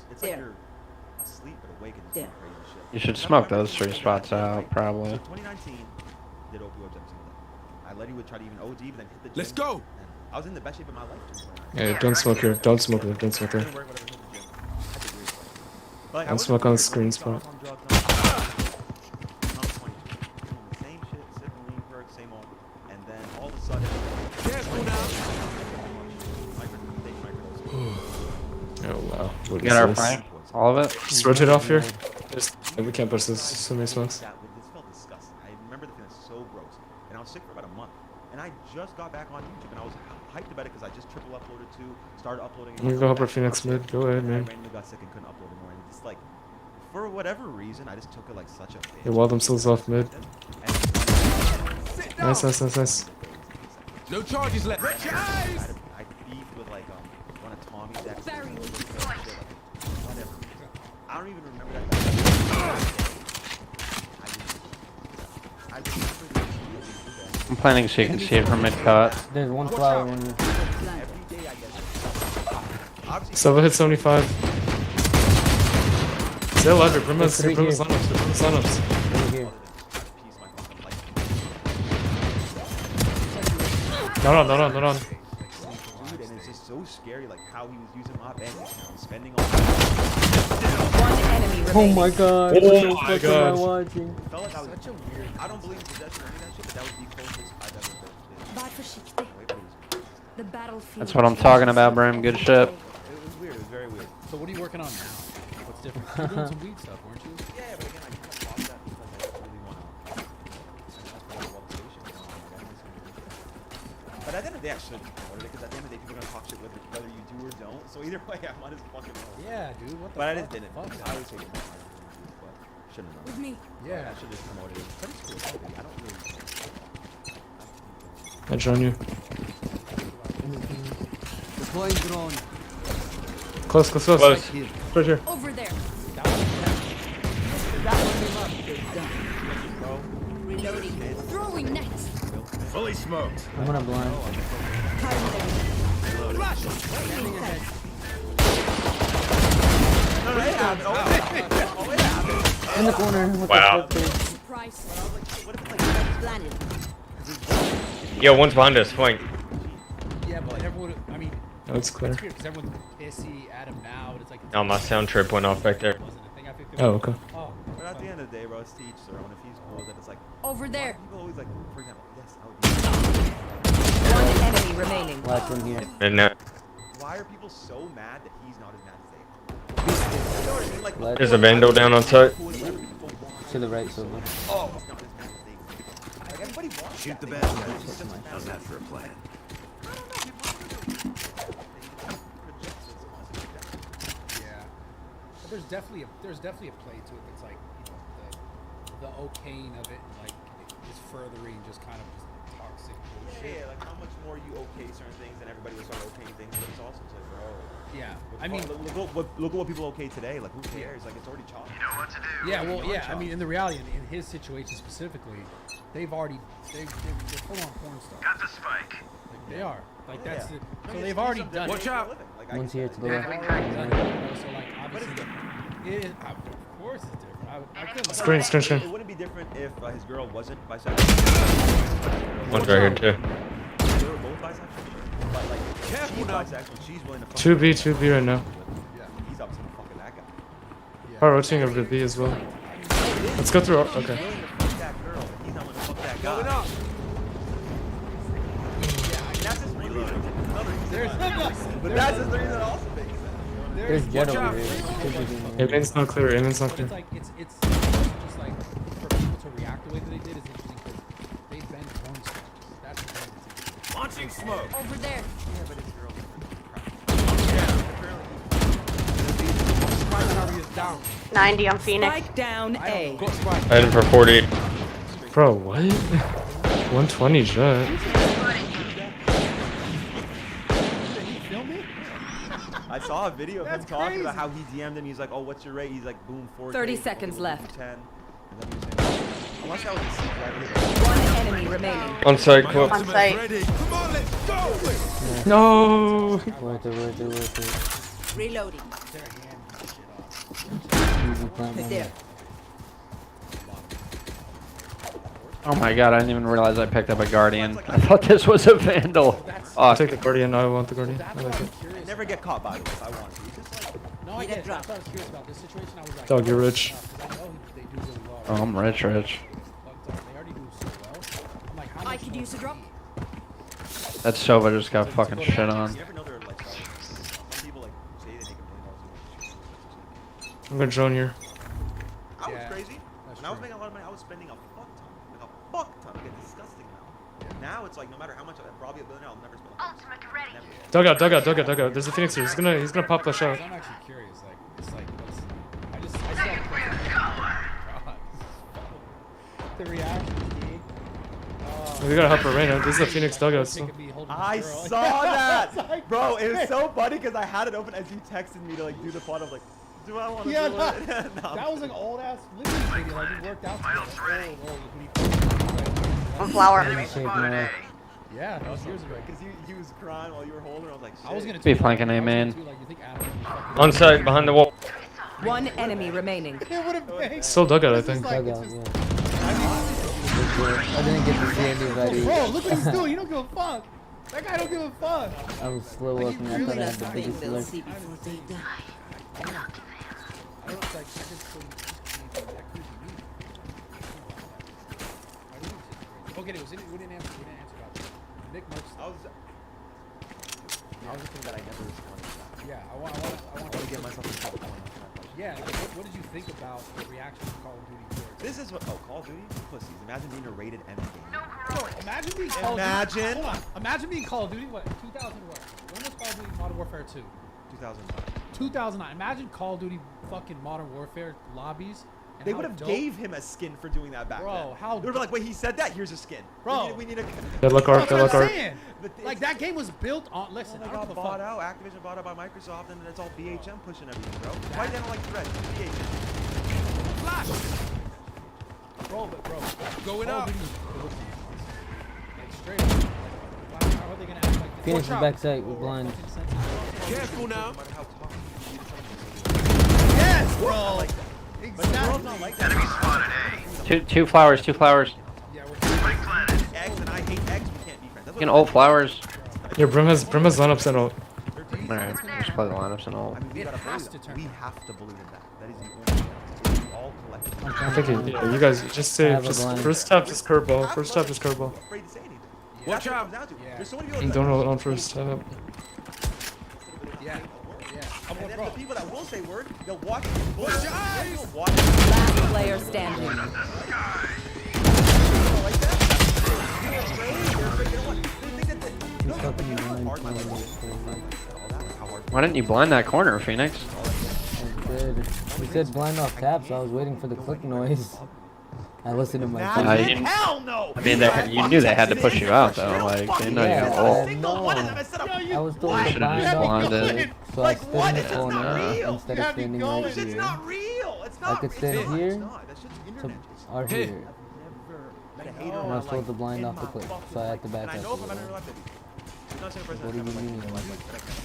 asleep but awake and doing crazy shit. You should smoke those 3 spots out, probably. So 2019 did opioids every single day. I literally would try to even OD, but then hit the gym. Let's go. I was in the best shape of my life. Yeah, don't smoke here. Don't smoke there. Don't smoke there. Don't smoke on the screen spot. Same shit, sipping lean perks, same old. And then all of a sudden, Oh wow. What Get is our this? Frank. All of it. Just rotate off here. We can't push this. So many smokes. This felt disgusting. I remember the feeling so gross. And I was sick for about a month. And I just got back on YouTube and I was hyped about it because I just triple uploaded to, started uploading. I'm gonna go help our Phoenix mid. Go ahead, man. I randomly got sick and couldn't upload anymore. And it's like, for whatever reason, I just took it like such a bitch. They wall themselves off mid. Nice. No charges left. I beefed with like one of Tommy's exes. Whatever. I don't even remember that guy. I'm planning so you can see it from mid cut. There's one flower in there. Silva hit 75. Stay alive, your Prima's lineups. Over here. Not on. Dude, and it's just so scary, like how he was using my bank account, spending all. Oh my god. Oh my god. Am I watching? Felt like I was such a weird. I don't believe in possession or any of that shit, but that was the closest I've ever been. The battlefield. That's what I'm talking about, Brim. Good shit. It was weird. It was very weird. So what are you working on now? What's different? You're doing some weed stuff, weren't you? Yeah, but again, I kind of lost that because I really want to. But at the end of the day, I should have promoted it because at the end of the day, people are gonna talk shit whether you do or don't. So either way, I might as fucking know. Yeah, dude. What the But I fuck? just didn't. Fuck I always say it. But shouldn't have. With me. Yeah. I should have just promoted it. But it's cool. I don't really. I join you. Deploying drone. Close. Right here. Over there. Reloading. Throwing nets. Fully smoked. I'm gonna blind. In the corner. Wow. Price. Yo, one's behind us. Flank. Yeah, but everyone. I mean. That's clear. It's weird because everyone's pissy at him now. But it's like. Oh, my sound trip went off back there. Oh, okay. Oh. But at the end of the day, bro, it's to each their own. If he's cool, then it's like. Over there. People always like, for example, yes, I would. One enemy remaining. Last one here. And Why are people so mad that he's not as mad as they are? You know what I mean? Like, there's a Vandal down on site. To the right, Silver. oh, he's not as mad as they are. Like, everybody wants Shoot the that. bad guys. How's that for a plan? Yeah. But there's definitely a play to it that's like, you know, the okaying of it like is furthering just kind of just toxic bullshit. Yeah, like how much more you okay certain things and everybody will start okaying things, but it's also like, bro. Yeah, I I mean, look at what people okay today. Like, who cares? Like, it's already chopped. You know what to do. yeah, well, yeah. I mean, in the reality, in his situation specifically, they're full on porn stars. Got the spike. Like, they are. Like Yeah. that's it. So they've already done it. Watch out. Like, One's here to the They've left. already done it. You know, so like obviously, of course it's different. I couldn't. Screen. It wouldn't be different if his girl wasn't bisexual. One's right here too. They were both bisexual. But like, Careful she's now. bisexual. She's willing to. 2B right now. Yeah, he's obviously fucking that guy. Are rotating over to B as well. Let's go through. Okay. Fuck that girl. He's not gonna fuck that guy. Going up. That's just reloading. There's But that's just the reason it also makes sense. There's jet Watch over out. here. Aiming's not clear. Aiming's not clear. It's like it's just like for people to react the way that they did is interesting because they've been porn stars. That's the thing. Launching smoke. Over there. Yeah, but it's girls. 90 on Phoenix. Spike down A. Item for 40. Bro, what? 120 jet. I saw a video of him talking about how he DM'd him. He's like, "Oh, what's your rate?" He's like, "Boom, 4." 30 seconds left. 10. And then he was saying, unless that was a secret. One enemy remaining. On site, quote. On site. Come on, let's go. No! Worth it. Reloading. There. Oh my god, I didn't even realize I picked up a Guardian. I thought this was a Vandal. I'll take the Guardian. I want the Guardian. I like it. I never get caught by this. I want to. Just like, No, I get it. That's what I was curious about. This situation, I was like, Dog, you're rich. I know they do really well. Oh, I'm rich. But they already do so well. I'm like, how I much could more? use a drop. That Sova just got fucking shit on. you never know they're like, some people like say they make $1 million. I'm gonna drone here. I was Yeah, crazy. that's When I was true. making a lot of money, I was spending a fuck ton. Like a fuck ton. Like a disgusting amount. Now it's like no matter how much, probably $1 billion, I'll never spend. Never. Dug out. There's a Phoenix here. He's gonna pop that shot. I'm actually curious. Like, it's like, what's, I saw the reaction, dude. We gotta help Arena. This is a Phoenix dugout. So. I saw that, bro. It was so funny because I had it open as you texted me to like do the plot of like, do I want to do it? No. That was like old ass living video. Like we worked out together. On flower. Yeah, that was years ago. Because he was crying while you were holding her. I was like, shit. I was gonna Be flanking A, man. On site, behind the wall. One enemy remaining. It would have been. Still dugout, I think. Dugout, yeah. I didn't get to see anybody. Bro, look what he's doing. He don't give a fuck. That guy don't give a fuck. I was slow walking. I thought I had the biggest alert. Okay, we didn't answer about that. Nick Merckx. I was thinking that I never responded to that. Yeah, I want to get myself in trouble. Yeah, like, what did you think about the reaction to Call of Duty 4? This is what. Oh, Call of Duty? Pussies. Imagine being a rated M game. Bro, imagine being Call of Duty. Hold on. Imagine being Call of Duty. What? 2000 what? When was Call of Duty Modern Warfare 2? 2009. 2009. Imagine Call of Duty fucking Modern Warfare lobbies. And They how would have dope- gave him a skin for doing that back Bro, then. how They would have been like, wait, he said that? Here's a skin. Bro. We need a... Deadlock arc, That's what deadlock I'm arc. saying. Like, that game was built on... Listen, Oh, I they don't got give a bought fuck. out. Activision bought out by Microsoft, and it's all BHM pushing everything, bro. Why they don't like Thread? BHM. Bro, Going Call of up. Duty was built on like, straight up. Like, how are they gonna act like this? Phoenix is backside with blind. Careful now. No matter how tough. Yes, bro. Like that. But the world's not like that. Two flowers. Yeah, we're X and I hate X. We can't be friends. That's You can ult flowers. Yeah, Brim has lineups and ult. Alright, just play the lineups and ult. I mean, we gotta bully has them. to turn. We have to bully them back. That is the only thing. We all collectively. I think you guys just say have a just blind. first tap, just curveball. First tap, just curveball. Afraid to say anything. Watch That's what it out. comes down to. Yeah. There's so many people And that don't ult on first tap. Yeah. And then the people that will say word, they'll watch it. Watch your eyes. They'll watch it. Last player standing. Like that. They're afraid. They're afraid. You know what? They think that He's fucking blind. Why didn't you blind that corner, Phoenix? I did. He said blind off tap, so I was waiting for the click noise. I listened to my phone. Hell no! I mean, you knew they had to push you out, though. Like, they know Yeah, you're I ult. know. I was told to should've blind just off, blinded. so I stood in the corner instead of standing right It's here. not real. It's I not could real. stand It's here not. That's just to, internet. or here. And And I was told to blind off the click, so I had to back And I up. know if I'm not in real life, that'd be. I'm not saying a person What do that's you never mean? liked it.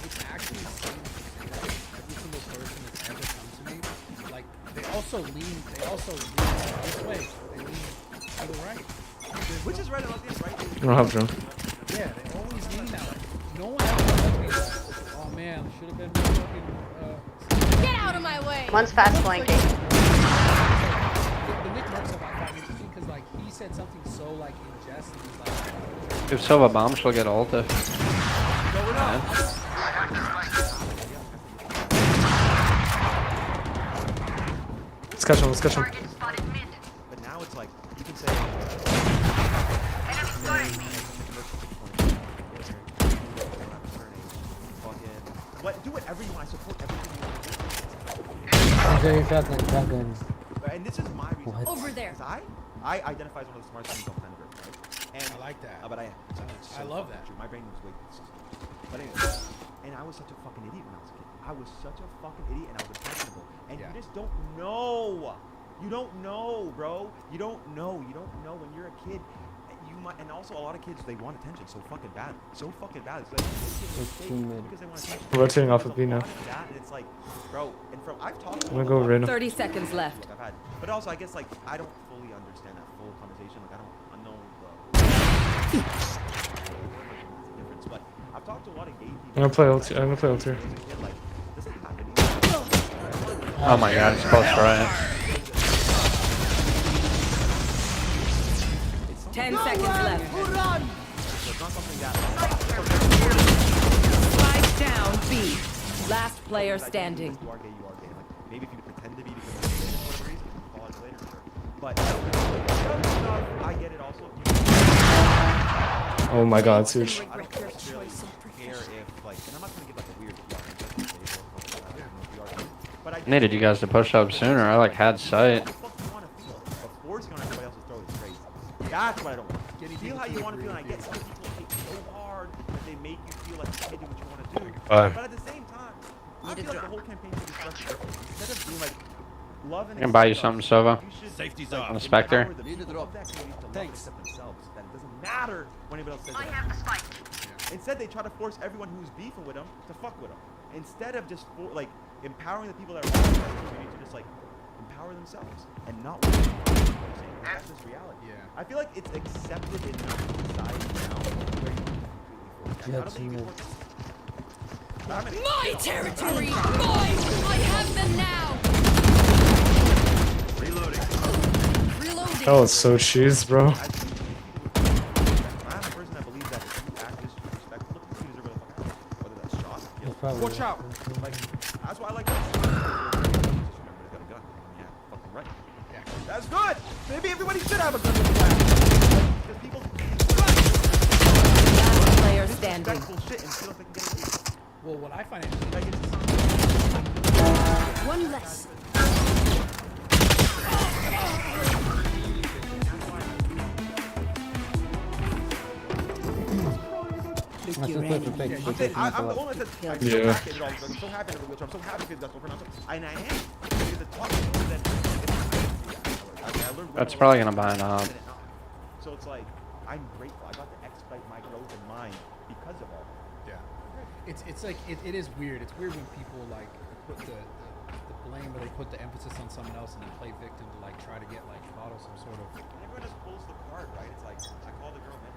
It's actually every single person that's ever come to me, like they also lean this way. They lean to the right. Which is right and left hand, right? I don't have drone. Yeah, they always lean that way. No one ever tells me that. Oh man, should have been fucking. Get out of my way. One's fast flanking. The said something so like in jest, and he's like, If Silva bomb, she'll get ulted. Let's catch him, let's catch him. But now it's like, you can say... What? Do whatever you want. I support everything you want to do. Enjoy your shotgun. And this is my reason. What? Over there. I identify as one of the smartest things on planet Earth, right? And I like that. But I am. I love that. True. My brain was way too stupid. But anyway, and I was such a fucking idiot when I was a kid. I was such a fucking idiot, and I was impressionable. And you just don't know. You don't know, bro. You don't know. You don't know when you're a kid. You might, and also a lot of kids, they want attention so fucking bad. So fucking bad. It's like because they want attention. Rotating off of B now. And it's like, bro, and from I've talked to I'm gonna go Reyna. 30 seconds left. I've had, but also I guess like I don't fully understand that full conversation. Like I know the difference, but I've talked to a lot of gay people. I'm gonna play ult here. Like, this is happening. Oh my god, it's close right. 10 seconds left. It's not something that. Spike down B. Last player standing. You are gay. Like maybe if you pretend to be because of whatever reason, you can fall into later, sure. But I get it also. Oh my god, Sush. I don't care if like, and I'm not gonna give like a weird PR. I needed you guys to push up sooner. I like had sight. That's what I don't want. Feel how you want to feel, and I get some people take so hard that they make you feel like you can't do what you want to do. But at the same time, I feel like the whole campaign should be structured. Instead of being like love and I can buy you something, Sova. Safety's On off. the Spectre. Need to drop. Thanks. Themselves. That it doesn't matter when anybody else says it. I have the spike. Instead, they try to force everyone who's beefing with them to fuck with them. Instead of just like empowering the people that are wrong, they need to just like empower themselves and not what they want. That's just reality. Yeah. I feel like it's accepted in society now where you completely force it. My territory! Mine! I have them now! Reloading. That was so cheese, bro. I'm a person that believes that if you act disrespectful, you deserve what the fuck happens. Whether that's shot, watch out. Like, that's why I like this. Just remember, they got a gun. Yeah, fucking right. Yeah. That's good! Maybe everybody should have a gun with because people Last player standing. shit and feel like they can get it. Well, what I find interesting, Like it's One less. I'm the only one that's I'm so happy that I'm so happy that I'm so happy because that's what I'm and I am because the talk That's probably gonna buy an op. So it's like I'm grateful. I got to expedite my growth in mind because of all that. yeah, it's like it is weird. It's weird when people like put the blame or they put the emphasis on someone else and then play victim to like try to get like bottle some sort of. And everyone just pulls the card, right? It's like I call the girl man.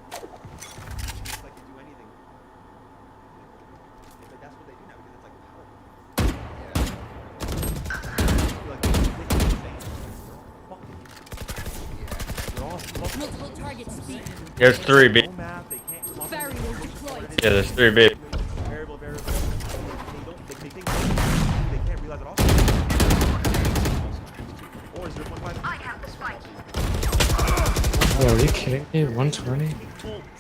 It's like you do anything. It's like that's what they do now because it's like power. Multiple targets speak. There's 3 B. Barrier deployed. Yeah, there's 3 B. Variable. They think they can't realize it also. Or is there one I have the spike. Oh, are you kidding me? 120?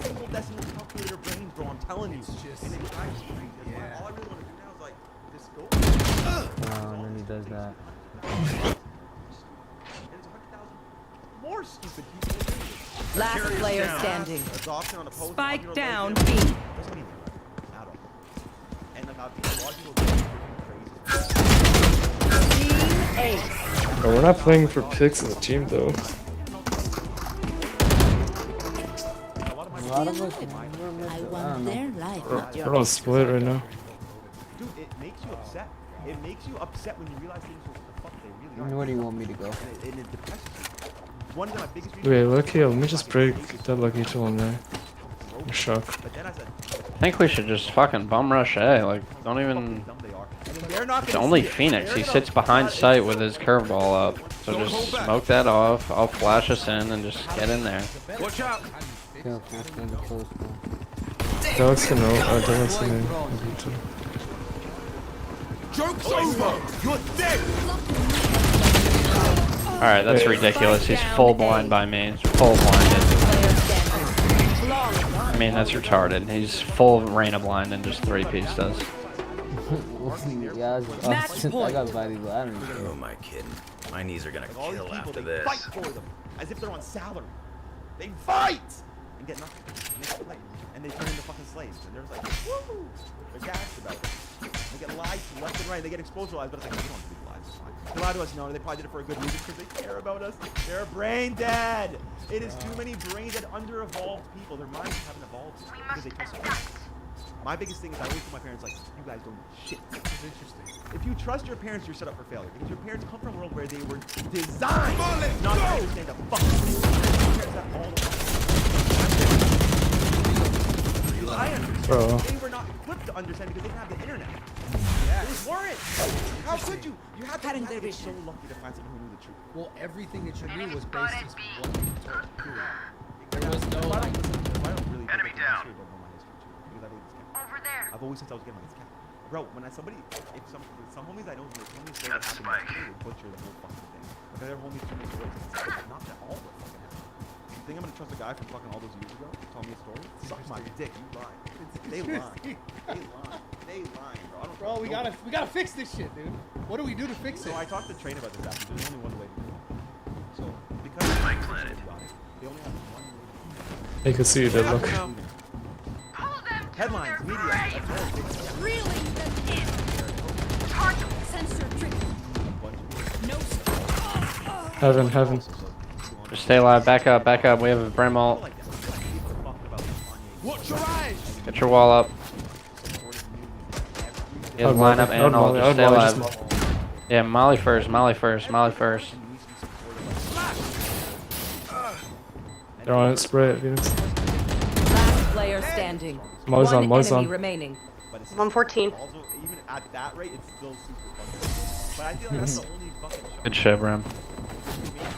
Simple decimal calculator brains, bro. I'm telling you. It's just. And it drives me crazy. Yeah. All I really want to do now is like just go. Oh, and then he does that. And it's 100,000 more stupid people. Last player standing. Adoption on a post. Spike down B. Doesn't mean at all. And then a lot of people Team Ace. Bro, we're not playing for picks in the team, though. A lot of us. I want their life. We're all split right now. Dude, it makes you upset. It makes you upset when you realize things are the fuck they really are. Where do you want me to go? And it depresses you. One of my biggest reasons. Wait, lucky, let me just break that lucky tool in there. I'm shocked. I think we should just fucking bum rush A. Like, don't even. It's only Phoenix. He sits behind sight with his curveball up. So just smoke that off. I'll flash us in and just get in there. Watch out! Dogs can roll. Dogs can roll. Joke's over! You're dead! Alright, that's ridiculous. He's full blind by me. He's full blinded. I mean, that's retarded. He's full Reina blind and just 3-pieced us. Yeah, I got body, but I don't know. Who am I kidding? My knees are gonna All these kill people, after they this. fight for them, as if they're on salary. They fight and get nothing. And they turn into fucking slaves. And they're like, woo! They're gassed about it. They get lied to left and right. They get exposed to lies, but it's like, we don't believe lies. It's fine. They lie to us. No, they probably did it for a good reason because they care about us. They're brain dead. It is too many brain dead, under-evolved people. Their minds haven't evolved because they trust us. My biggest thing is I always tell my parents, like, you guys don't know shit. It's interesting. If you trust your parents, you're set up for failure. Because your parents come from a world where they were designed not to understand a fucking thing. Your parents have all the I understand. Bro. They were not equipped to understand because they didn't have the internet. They weren't. How could you? You had to be so lucky to find someone who knew the truth. Well, everything that you knew was based on what you were told. Period. There was no like. I don't really enemy down. Over there. I've always since I was getting my cat. Bro, when if some homies I know when they say what happened, they butcher the whole fucking thing. But their homies tell me stories. It's not that all what fucking happened. You think I'm gonna trust a guy from fucking all those years ago? Tell me a story? Suck my dick, you lie. They lie. They lie, bro. I don't Bro, we gotta fix this shit, dude. What do we do to fix it? So I talked to Train about this after. There's only one way to do it. So because they only have one way. They could see you did look. Headlines, media. Reeling them in. Target sensor trigger. No. Heaven. Just stay alive. Back up. We have a Brim ult. Watch your eyes! Get your wall up. Yeah, line up and ult. Just stay alive. Yeah, Molly first. They're on it. Spray it, Phoenix. Last player standing. Molly's on. Remaining. 114. Also, even at that rate, it's still super fun. But I feel like that's the only fucking shot. Good shit, Brim.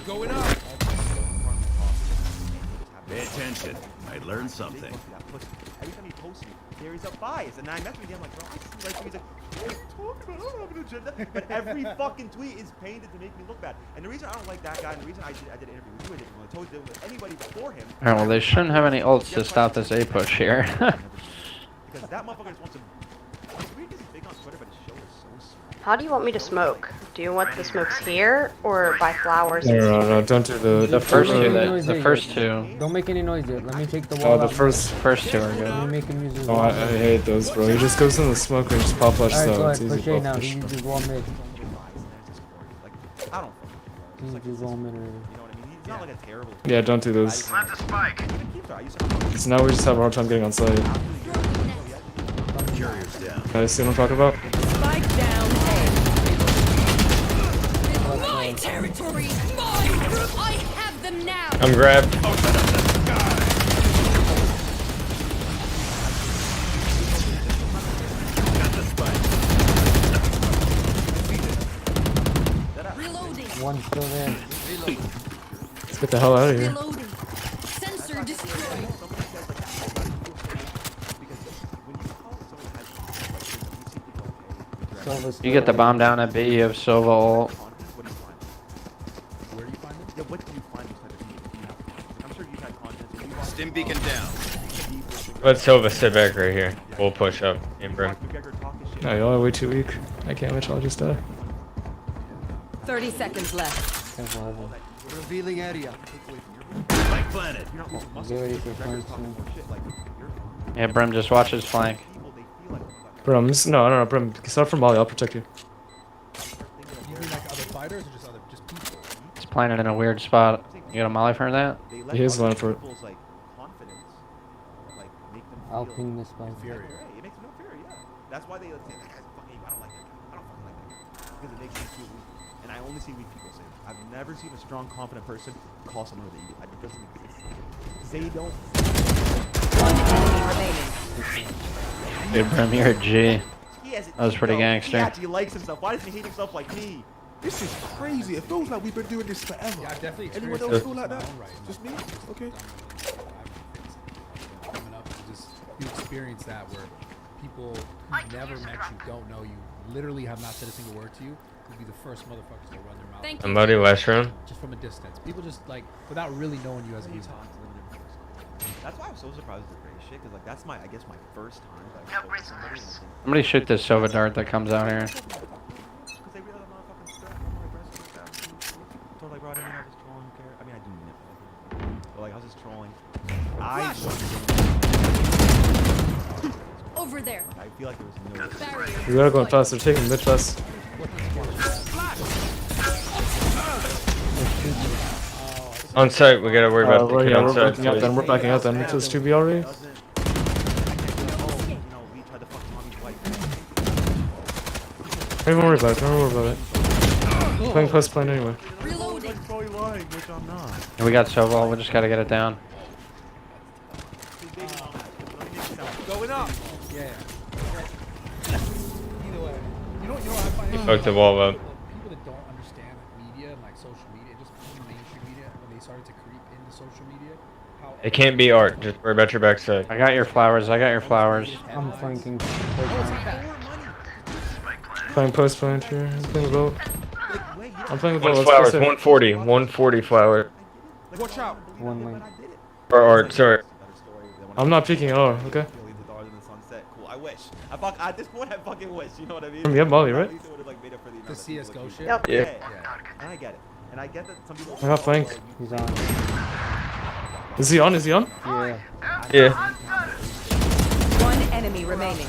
Going up! Pay attention. I learned something. Every time he posts me, there is a bias. And I message him, I'm like, bro, I see like he's like, what are you talking about? I don't have an agenda. But every fucking tweet is painted to make me look bad. And the reason I don't like that guy, and the reason I did an interview with you, I told you with anybody before him. Alright, well, they shouldn't have any ults to stop this A push here. Because that motherfucker just wants to. It's weird because he's big on Twitter, but his show is so small. How do you want me to smoke? Do you want the smokes here or by flowers? No, don't do the first two. The first two. Don't make any noise yet. Let me take the wall. Oh, the out. first two are good. Let me make him use his Oh, wall. I hate those, bro. He just goes in the smoke and just pop flashes Alright, go out. It's ahead. easy Push A pop now. flash. He uses wall mid. I don't. He uses wall mid already. You know what I mean? He's not like a terrible. Yeah, don't do those. Plant the spike. So now we just have a hard time getting on site. Carrier's down. Guys, see what I'm talking about? Spike down My territory is mine. I have them now. I'm grabbed. Reloading. One's still there. Let's get the hell out of here. Reloading. Sensor destroyed. You get the bomb down at B, you have Sova ult. Where do you find them? Yeah, what do you find these type of people? I'm sure you've had content. Stim beacon down. Let Sova sit back right here. We'll push up in Brim. No, y'all are way too weak. I can't let y'all just die. 30 seconds left. Revealing area. Spike planet. Get ready for flank soon. Yeah, Brim, just watch his flank. Brim, no, Brim. Start from Molly. I'll protect you. You mean like other fighters or just people? He's planted in a weird spot. You got a molly for that? He is one for it. I'll ping this by. It makes them inferior, yeah. That's why they say, that guy's fucking, I don't like that guy. I don't fucking like that guy. Because it makes me feel weak. And I only see weak people say it. I've never seen a strong, confident person call someone with an idiot. It doesn't exist. They don't. remaining. Dude, Brim, you're a G. He has That was pretty he gangster. actually likes himself. Why doesn't he hate himself like me? This is crazy. It feels like we've been doing this forever. Yeah, I've definitely Anyone experienced else it. feel like that? Right. Just me? Okay. Coming up, you experience that where people who never met you, don't know you, literally have not said a single word to you, would be the first motherfuckers to run their mouth. Somebody last round. Just from a distance. People just like, without really knowing you as a human. That's why I'm so surprised with the great shit, because like that's my, I guess my first time that I spoke to somebody. And I think, Somebody shoot this Sova dart that comes out here. because they realize I'm motherfucking stuff. I'm more aggressive with that. Totally brought in. I was trolling. Care. I mean, I do mean it, but like I was just trolling. Over there. Like, I feel like there was no. Barrier. We gotta go fast. They're taking mid fast. On site, we gotta worry about the kid Yeah, on we're site. backing out then. We're backing out then. Into this 2B already. Don't even worry about it. Don't worry about it. Playing close plan anyway. Reloading. Which I'm not. And we got Sova, we just gotta get it down. Going up. Yeah. Either way. You know what I find? Fuck the wall up. People that don't understand media and like social media, just mainstream media, when they started to creep into social media, how It can't be art. Just worry about your backside. I got your flowers, I got your flowers. I'm flanking. Playing post plant here. I'm playing with boat. I'm playing with boat. One Let's flowers, go 140. 140 flower. Watch out. One lane. Or art, sorry. I'm not peeking at all, okay? Cool. I wish. At this point, I fucking wish. You know what I mean? You have Molly, right? the CS:GO shit. Yep. Yeah. And I get it. And I get that some people. I got flank. He's on. Is he on? Is he on? Yeah. Yeah. One enemy remaining.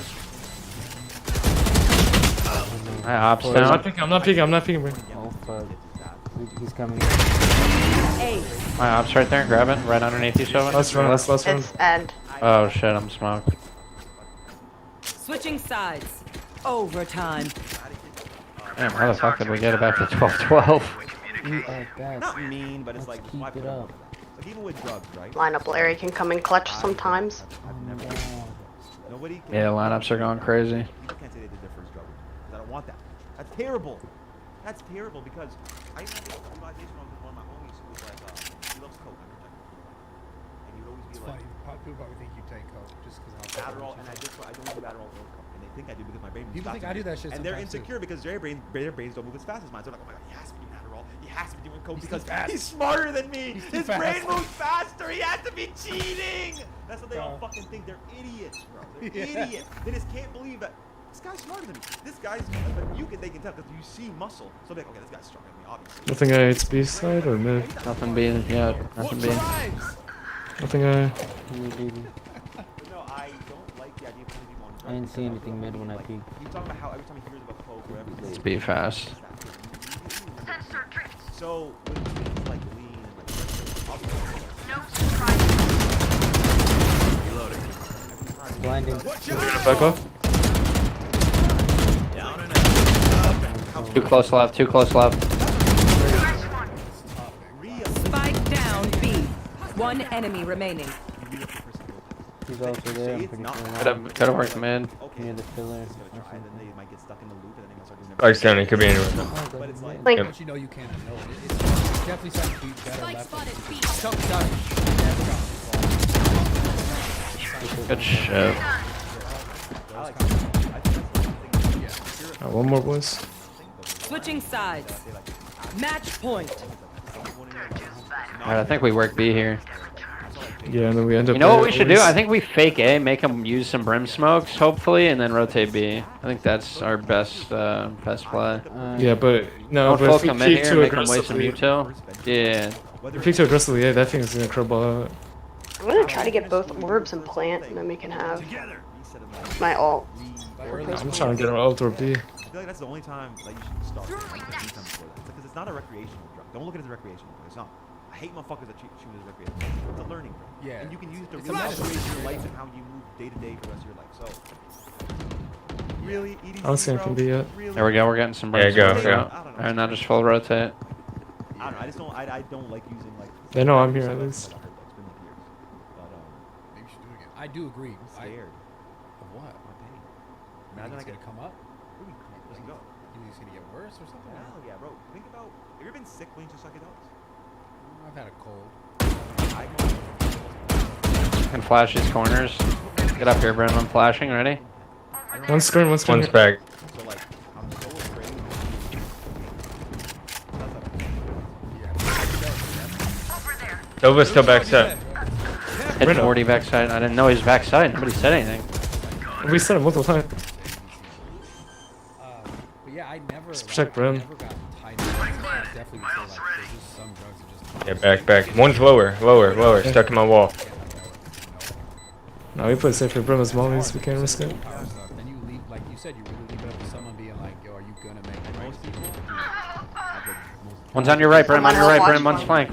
I ops I'm not down. peeking. I'm not peeking. I'm not peeking, bro. Oh fuck. He's coming. Eight. My ops right there, grab it, right underneath you, Sova. Last round. Last round. It's end. Oh shit, I'm smoked. Switching sides. Overtime. Damn, how the fuck did we get it back to 12-12? We are best. Not mean, but it's Let's like keep my it up. Like even with drugs, right? Lineup Larry can come in clutch sometimes. I've never. Nobody. Yeah, the lineups are going crazy. People can't say they did their first drug because I don't want that. That's terrible. That's terrible because I had this realization on one of my homies who was like, he loves coke. And he would always be It's like, funny. People probably think you take coke just because how Adderall, and I don't do Adderall or coke, and they think I do because my brain moves People think faster. I do that shit and they're sometimes, too. insecure because their brains don't move as fast as mine. So they're like, oh my god, he has to be doing Adderall. He has to be doing coke He's because too fast. he's smarter than me. He's too His brain fast. moves faster. He has to be cheating. That's what they all fucking think. They're idiots, bro. They're idiots. They just can't believe that. This guy's smarter than me. This guy's, but they can tell because you see muscle. So they're like, okay, this guy's stronger than me, obviously. Nothing A. It's B side or mid? Nothing being yet. Nothing being. Nothing A. But no, I don't like the idea of putting people on drugs. I didn't see anything mid when I peeked. He's talking about how every time he hears about coke or everything. Let's be fast. So when things like lean and like Blinding. Back off. Too close left, too close left. Spike down B. One enemy remaining. He's also there. I'm pretty sure. Could've worked mid. Near the pillar. and then they might get stuck in the loop and then they might start doing Spike's down, he could be anywhere. But it's like, Like, Once you know you can't know it. It's definitely something to be better Spike left. spotted B. Good shit. One more, boys. Switching sides. Match point. Alright, I think we work B here. Yeah, and then we end up. You know what we there should do? always. I think we fake A, make them use some brim smokes, hopefully, and then rotate B. I think that's our best play. Yeah, but no, Don't but full if we come in peek here too and make them waste some aggressively, util. Yeah. if we peek too aggressively, yeah, that thing is gonna crowbar out. I'm gonna try to get both orbs and plant, and then we can have my ult. I'm trying to get an ult or B. I feel like that's the only time that you should start. Because it's not a recreational drug. Don't look at it as a recreational drug. It's not. I hate motherfuckers that shoot it as recreational. It's a learning drug. Yeah. And you can use it to really upgrade your life and how you move day to day for the rest of your life. So, really, EDC, I don't see anything B yet. Really? There we go, we're getting some brim Yeah, go, smokes go. out. Alright, now just full rotate. I don't know. I just don't. I don't like using like. They know I'm here at least. It's been like years. But Maybe you should do it again. I do agree. I'm scared. Of what? My pain. Imagine I it's gonna come up. Doesn't go. You think it's gonna get worse or something? Hell yeah, bro. Think about. Have you ever been sick when you took psychedelics? I've had a cold. Can flash these corners. Get up here, Bren. I'm flashing. Ready? One screen, one screen. One's back. So like, I'm so afraid. Nova's still backside. Hit 40 backside. I didn't know he was backside. Nobody said anything. We said it multiple times. But yeah, I never. Just protect Bren. Never got tied to drugs. I definitely would say like there's just some drugs that just. Yeah, back. One's lower. Stuck in my wall. No, we play safe for Bren's mommies. We can't risk it. Then you leave, like you said, you really leave it up to someone being like, yo, are you gonna make it? Most people. One's on your right, Bren. On your right, Bren. One's flank.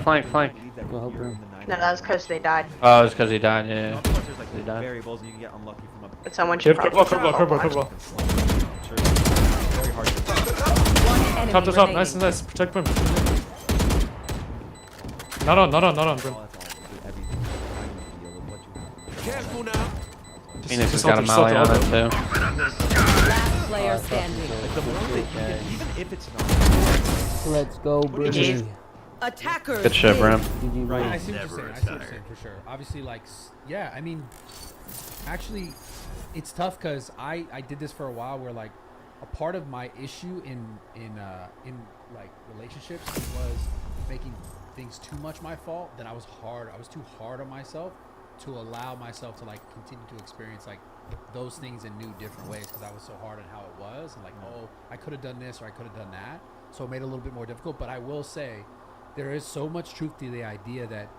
Go help him. No, that was because they died. Oh, it's because he died. Yeah. There's like variables and you can get unlucky from a. But someone should probably. Curveball. Very hard to. Top to top. Nice. Protect Bren. Not on, Bren. Careful now. Phoenix has got a molly on it too. Last player standing. Even if it's not. Let's go, Bridgie. Attackers. Good shit, Bram. Right. I see what you're saying. I see what you're saying for sure. Obviously, like, yeah. I mean, actually, it's tough because I did this for a while where like a part of my issue in like relationships was making things too much my fault. That I was too hard on myself to allow myself to like continue to experience like those things in new different ways because I was so hard on how it was and like, oh, I could have done this or I could have done that. So it made it a little bit more difficult. But I will say there is so much truth to the idea that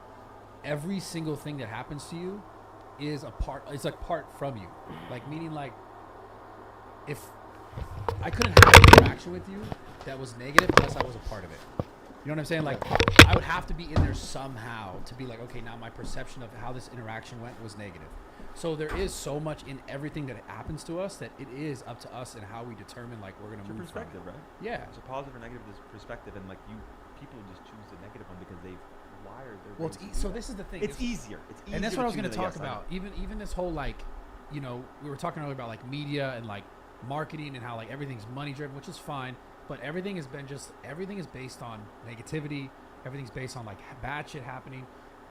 every single thing that happens to you is a part, it's like part from you. Like meaning like if I couldn't have an interaction with you that was negative unless I was a part of it. You know what I'm saying? Like, I would have to be in there somehow to be like, okay, now my perception of how this interaction went was negative. So there is so much in everything that happens to us that it is up to us and how we determine like we're gonna move. It's a perspective, right? Yeah. It's a positive or negative perspective, and like people just choose the negative one because they've wired their. Well, so this is the thing. It's easier. It's easier. And that's what I was gonna to talk about. Even this whole like, you know, we were talking earlier about like media and like marketing and how like everything's money driven, which is fine. But everything is based on negativity. Everything's based on like bad shit happening,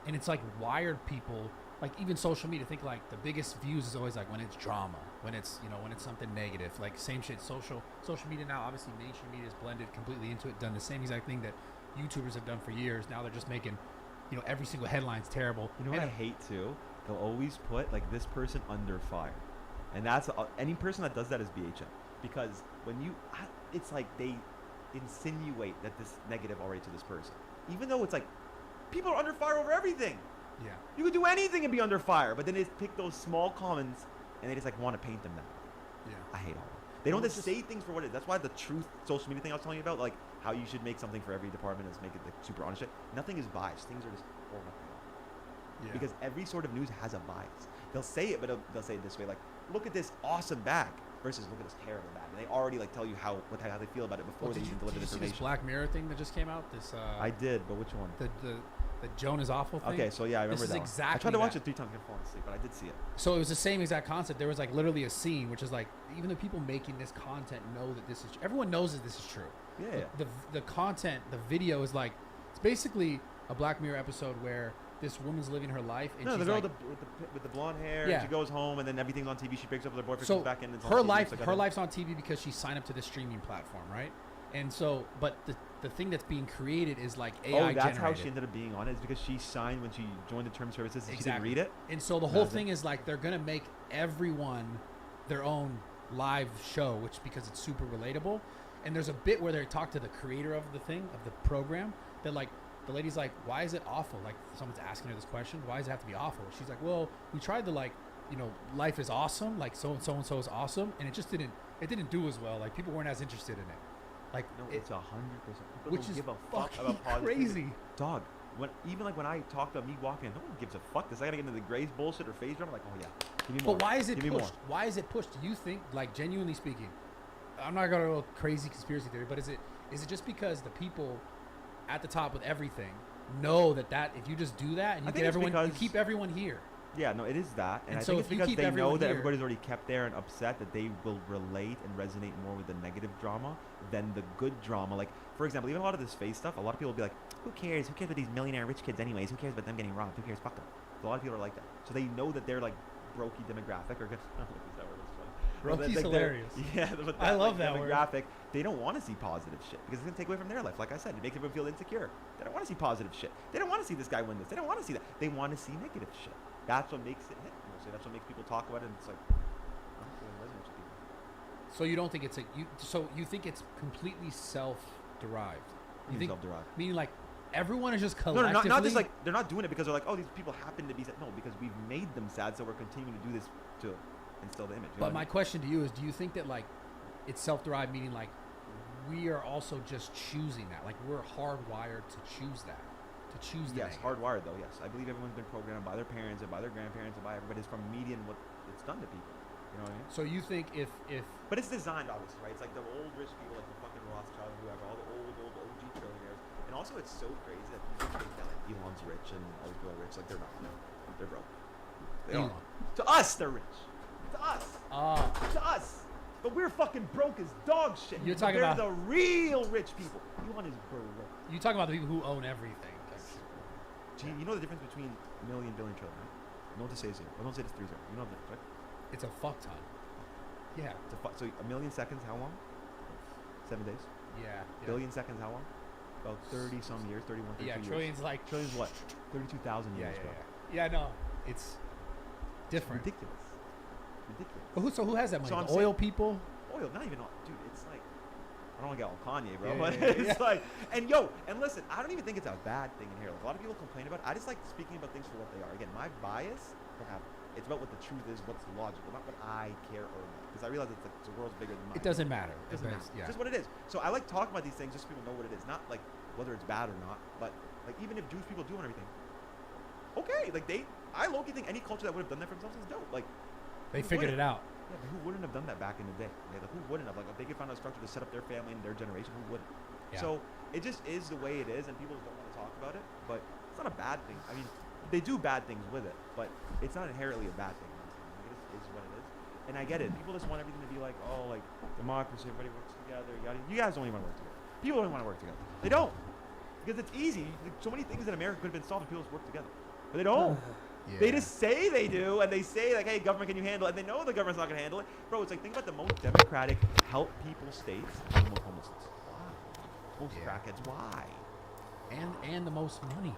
and it's like wired people. Like even social media, think like the biggest views is always like when it's drama, when it's when it's something negative. Like same shit. Social media now, obviously mainstream media is blended completely into it, done the same exact thing that YouTubers have done for years. Now they're just making, every single headline's terrible. You know what I hate too? They'll always put like this person under fire, and that's any person that does that is BHM, because when it's like they insinuate that this negative already to this person, even though it's like people are under fire over everything. Yeah. You could do anything and be under fire, but then they pick those small comments and they just like want to paint them that way. Yeah. I hate all that. They don't just say things for what it is. That's why the truth social media thing I was telling you about, like how you should make something for every department is make it like super honest shit. Nothing is biased. Things are just for what they are. Yeah. Because every sort of news has a bias. They'll say it, but they'll say it this way, like, look at this awesome bag versus look at this terrible bag. And they already like tell you how they feel about it before they even deliver the information. Did you see this Black Mirror thing that just came out? This I did, but which one? The Joan is awful thing. Okay, so yeah, I remember this that. Is exactly I tried to watch it 3 times and fall asleep, but I did see it. So it was the same exact concept. There was like literally a scene, which is like even the people making this content know that this is. Everyone knows that this is true. Yeah. The content, the video is like it's basically a Black Mirror episode where this woman's living her life. And she's the girl like, with the blonde hair. Yeah. She goes home and then everything's on TV. She breaks up with her boyfriend. So comes back in. And her life's on TV because she signed up to this streaming platform, right? And so, but the thing that's being created is like AI generated. Oh, that's how she ended up being on it. Is because she signed when she joined the term services and she didn't read it. And so the whole thing is like they're gonna make everyone their own live show, which because it's super relatable. And there's a bit where they talk to the creator of the thing, of the program, that like the lady's like, why is it awful? Like someone's asking her this question, why does it have to be awful? She's like, well, we tried to like, life is awesome, like so and so is awesome, and it just didn't do as well. Like people weren't as interested in it. Like no, it's 100%. Which is give a fuck about crazy. Dog. When when I talk about me walking, no one gives a fuck. This I gotta get into the Grays bullshit or phase drama. Like, oh yeah, give me more. But why is it pushed? More. Why is it pushed? Do you think, like genuinely speaking, I'm not gonna go crazy conspiracy theory, but is it just because the people at the top with everything know that if you just do that and you get everyone, you keep everyone here. Yeah, no, it is that, and I so think it's if you because keep they know everyone that here- everybody's already kept there and upset that they will relate and resonate more with the negative drama than the good drama. Like, for example, even a lot of this face stuff, a lot of people will be like, "Who cares? Who cares about these millionaire rich kids anyways? Who cares about them getting robbed? Who cares? Fuck them." A lot of people are like that, so they know that they're like brokey demographic, or I don't know if that word is funny. But Brokey's like hilarious. Yeah, but I love like, that word. demographic, they don't want to see positive shit because it's gonna take away from their life. Like I said, it makes everyone feel insecure. They don't want to see positive shit. They don't want to see this guy win this. They don't want to see that. They want to see negative shit. That's what makes it hit. So that's what makes people talk about it. And it's like, I don't feel it resonates with people. So you don't think it's so you think it's completely self-derived? You think self-derived? Meaning like everyone is just No, collectively. not just like they're not doing it because they're like, oh, these people happen to be sad. No, because we've made them sad, so we're continuing to do this to instill the image. You know But what I my mean? question to you is, do you think that like it's self-derived, meaning like we are also just choosing that, like we're hardwired to choose that, to choose the Yes, negative? hardwired though. Yes, I believe everyone's been programmed by their parents and by their grandparents and by everybody. It's from media and what it's done to people. You know what I mean? So you think if But it's designed, obviously, right? It's like the old rich people, like the fucking Rothschild, whoever, all the old OG trillionaires. And also, it's so crazy that people think that like Elon's rich and all these people are rich. Like they're not. No, they're broke. They Elon. are. To us, they're rich. To us. To us. But we're fucking broke as dog shit. You're But talking they're about- the real rich people. Elon is broke. you talk about the people who own everything. Gee, you know the difference between million, billion, trillion, right? No one to say zero. Don't say it's 3 0. You know the difference, right? It's a fuck ton. Yeah. It's so a million seconds, how long? 7 days. Yeah. Billion seconds, how long? About 30 some years, 31, 32 Yeah, years. trillions like Trillions what? 32,000 Yeah, years, yeah, bro. yeah. Yeah, no, it's different. Ridiculous. Ridiculous. But who has that money? So I'm The oil saying- people? Oil, not even all. Dude, it's like, I don't want to get all Kanye, bro, Yeah, but yeah, yeah, it's yeah. like, and yo, and listen, I don't even think it's a bad thing in here. Like, a lot of people complain about it. I just like speaking about things for what they are. Again, my bias, it's about what the truth is, what's logical, not what I care or not. Because I realize it's like the world's bigger than mine. It doesn't matter. It doesn't matter. Yeah. Just what it is. So I like talking about these things just so people know what it is. Not like whether it's bad or not, but like even if Jewish people do and everything, okay, like I low-key think any culture that would have done that for themselves is dope. Like They who figured it wouldn't? out. Yeah, but who wouldn't have done that back in the day? Like who wouldn't have? Like if they could find a structure to set up their family and their generation, who wouldn't? Yeah. So it just is the way it is, and people don't want to talk about it. But it's not a bad thing. I mean, they do bad things with it, but it's not inherently a bad thing. Like, it is what it is. And I get it. People just want everything to be like, oh, like democracy, everybody works together. Yada. You guys don't even want to work together. People don't want to work together. They don't, because it's easy. Like, so many things in America could have been solved if people just work together, but they don't. They just say they do, and they say like, "Hey, government, can you handle it?" And they know the government's not gonna handle it, bro. It's like think about the most democratic, help people states have the most homelessness. Why? Most crackheads. Why? And the most money.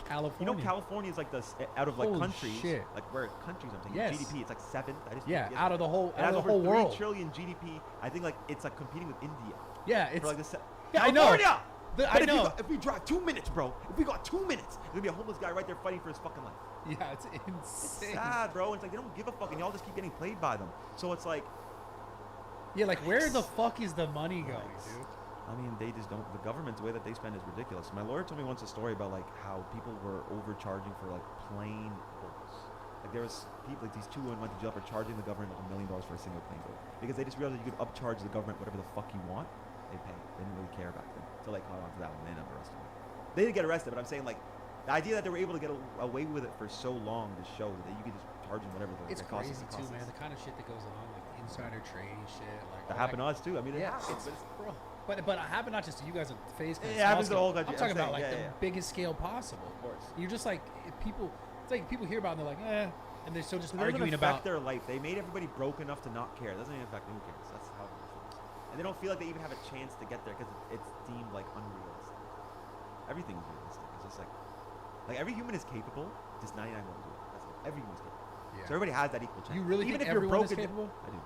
California. You know, California is like the out of like Holy countries, shit. like where countries I'm saying Yes. GDP, it's like 7th. I just Yeah, forget out of the whole- It out has of the over whole 3 world. trillion GDP. I think like it's like competing with India. Yeah, For, it's. like the Yeah, I know. California! The- But I know. If we drive 2 minutes, bro, if we got 2 minutes, there's gonna be a homeless guy right there fighting for his fucking life. Yeah, it's It's insane. sad, bro. It's like they don't give a fuck, and y'all just keep getting played by them. So it's like, Yeah, like where the fuck is the money going, dude? I mean, they just don't. The government, the way that they spend is ridiculous. My lawyer told me once a story about like how people were overcharging for like plain books. Like there was people, like these 2 women went to jail for charging the government like $1 million for a single plain book because they just realized that you could upcharge the government whatever the fuck you want. They pay. They didn't really care back then until they caught on to that one. They never arrested them. They didn't get arrested, but I'm saying like the idea that they were able to get away with it for so long just shows that you could just charge them whatever the It's cost crazy is. too, man. The kind of shit that goes on, like insider trading shit, like That all happened to us too. I mean, it yeah, happens, it's, bro. But it happened not just to you guys at Phase. It happens to the whole country. I'm talking I'm about like saying, the yeah. biggest scale possible. Of course. You're just like people. It's like people hear about it and they're like, eh, and they're still just It doesn't arguing affect about. their life. They made everybody broke enough to not care. It doesn't even affect who cares. That's how it is. And they don't feel like they even have a chance to get there because it's deemed like unrealistic. Everything is realistic. It's just like every human is capable. Just 99 won't do it. That's it. Every human's capable. Yeah. So everybody has that equal chance. You really even think if you're everyone is broken, capable? I do.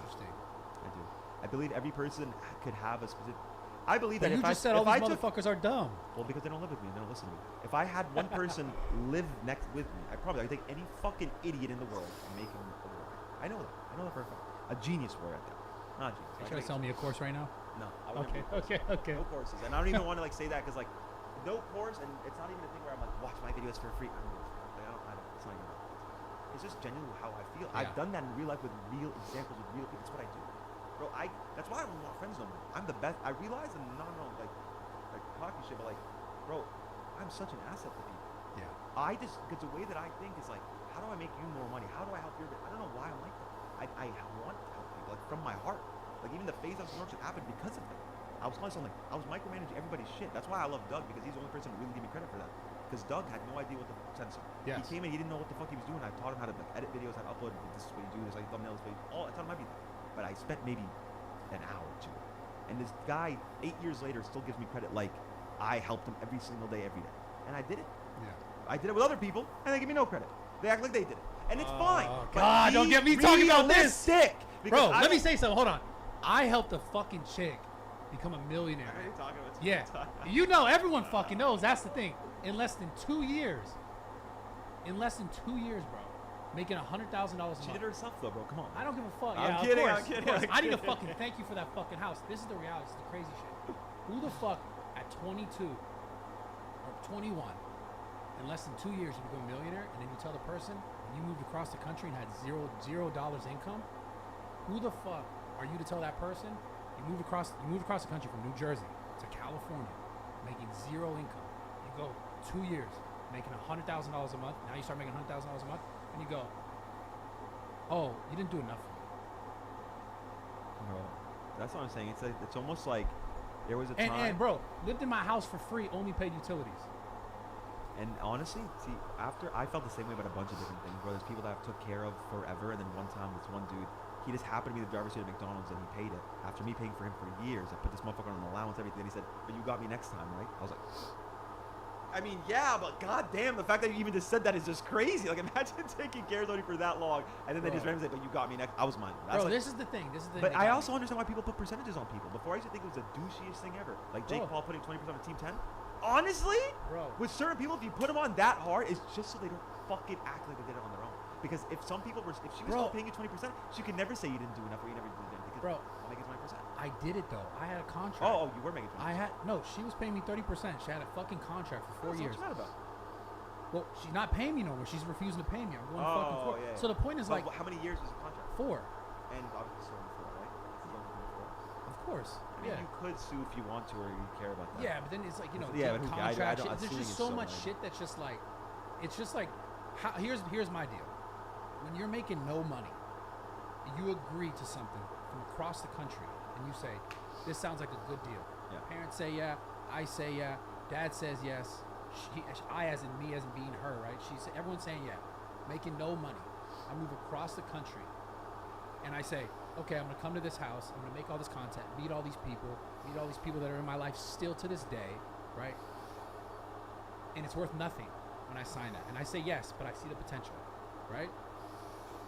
Interesting. I do. I believe every person could have a specific. I believe But that you if just I said all if I these took, motherfuckers are dumb. well, because they don't live with me, they don't listen to me. If I had one person live next with me, I could take any fucking idiot in the world and make him a warrior. I know that. I know that for a fact. A genius warrior at that. Not a genius. You trying to sell me a course right now? No. I wouldn't Okay. do a course. Okay. No courses, and I don't even want to like say that because like no course, and it's not even a thing where I'm like watch my videos for free. I don't. It's not even that. It's just genuinely how I feel. Yeah. I've done that in real life with real examples with real people. It's what I do, bro. That's why I don't want friends no more. I'm the best. I realize, and no, like hockey shit, but like, bro, I'm such an asset to people. Yeah. because the way that I think is like, how do I make you more money? How do I help your? I don't know why I'm like that. I want to help people, like from my heart. Like even the phase of entrepreneurship happened because of that. I was constantly, I was micromanaging everybody's shit. That's why I love Doug, because he's the only person who really gave me credit for that. Because Doug had no idea what to censor. Yes. He came in, he didn't know what the fuck he was doing. I taught him how to like, edit videos, how to upload. This is what you do. This is like thumbnails. I taught him everything. But I spent maybe an hour or two. And this guy, 8 years later, still gives me credit like I helped him every single day, every day. And I did it. Yeah. I did it with other people, and they give me no credit. They act like they did it. And it's fine. God, don't get me talking about this. Sick. Bro, let me say something. Hold on. I helped a fucking chick become a millionaire. What are you talking about? Yeah. You know, everyone fucking knows. That's the thing. In less than 2 years. In less than 2 years, bro. Making $100,000 a month. She did it herself, though, bro. Come on. I don't give a fuck. I'm Yeah, kidding, of course. I'm kidding, Of course. I'm I need to kidding. fucking thank you for that fucking house. This is the reality. This is the crazy shit. Who the fuck at 22 or 21, in less than 2 years, you become a millionaire, and then you tell the person you moved across the country and had $0 income? Who the fuck are you to tell that person you moved across the country from New Jersey to California, making zero income? You go 2 years making $100,000 a month. Now you start making $100,000 a month, and you go, oh, you didn't do enough for me. Bro, that's what I'm saying. It's like, it's almost like there was a time. And bro, lived in my house for free, only paid utilities. And honestly, see, after I felt the same way about a bunch of different things, bro. There's people that I've took care of forever, and then one time, this one dude, he just happened to be the driver's seat at McDonald's, and he paid it. After me paying for him for years, I put this motherfucker on an allowance, everything, and he said, but you got me next time, right? I was like, I mean, yeah, but goddamn, the fact that you even just said that is just crazy. Like, imagine taking care of somebody for that long, and then they just randomly say, but you got me next. I was mine. That's Bro, like, this is the thing. This is the But thing I also understand why people put percentages on people. Before, I used to think it was the douchiest thing ever. Like Jake Paul putting 20% on Team 10. Honestly, bro, with certain people, if you put them on that hard, it's just so they don't fucking act like they did it on their own. Because if some people were, if she was still paying you 20%, she could never say you didn't do enough or you never did anything. Because bro, I'm making 20%. I did it though. I had a contract. Oh, you were making 20%. No, she was paying me 30%. She had a fucking contract for 4 years. What's that about? Well, she's not paying me no more. She's refusing to pay me. I'm going fucking 4. Yeah. So the point is, but like, how many years was the contract? 4. And obviously still in 4, right? Still in 4. Of course. I mean, you could sue if you want to, or you care about that. Yeah, but then it's like, you know, yeah, but contract I shit. There's just so much shit that's just like, it's just like, here's my deal. When you're making no money, you agree to something from across the country, and you say, this sounds like a good deal. Yeah. Parents say yeah, I say yeah, dad says yes. I as in me as in being her, right? Everyone's saying yeah, making no money. I move across the country, and I say, okay, I'm gonna come to this house. I'm gonna make all this content, meet all these people that are in my life still to this day, right? And it's worth nothing when I sign that, and I say yes, but I see the potential, right?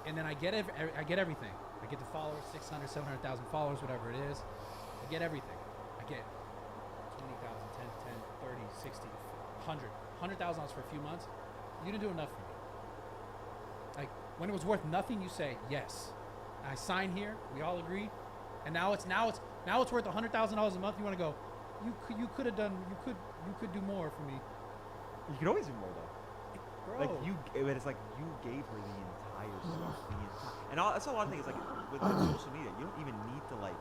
And then I get everything. I get the followers, 600, 700,000 followers, whatever it is. I get everything. I get 20,000, 10, 30, 60, 100. $100,000 for a few months. You didn't do enough for me. Like, when it was worth nothing, you say yes. I sign here. We all agree. And now it's worth $100,000 a month. You want to go? You could have done. You could do more for me. You could always do more though. Bro. Like but it's like you gave her the entire stuff. And that's a lot of things. Like with social media, you don't even need to like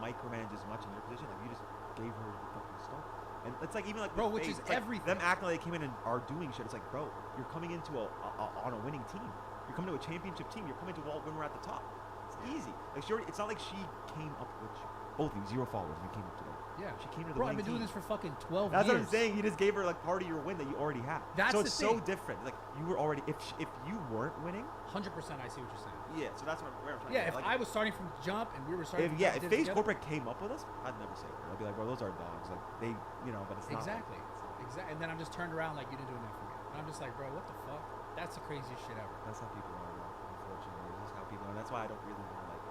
micromanage as much in your position. Like you just gave her the fucking stuff. And it's like even like bro, which is like everything. Them acting like they came in and are doing shit. It's like, bro, you're coming into on a winning team. You're coming to a championship team. You're coming to when we're at the top. It's easy. Like it's not like she came up with you. Both of you, 0 followers. You came up to them. Yeah. She came to the Bro, I've winning been doing team. this for fucking 12 That's years. what I'm saying. You just gave her like part of your win that you already had. That's so the it's thing. so different. Like you were already if you weren't winning. 100%, I see what you're saying. Yeah. So that's where I'm trying. Yeah. to If like, I was starting from jump and we were starting. If FaZe Corporate came up with us, I'd never say that. I'd be like, bro, those are dogs. Like they, but it's not. Exactly. Exactly. And then I'm just turned around like you didn't do enough for me. And I'm just like, bro, what the fuck? That's the craziest shit ever. That's how people are, bro. Unfortunately, that's how people are. That's why I don't really want to like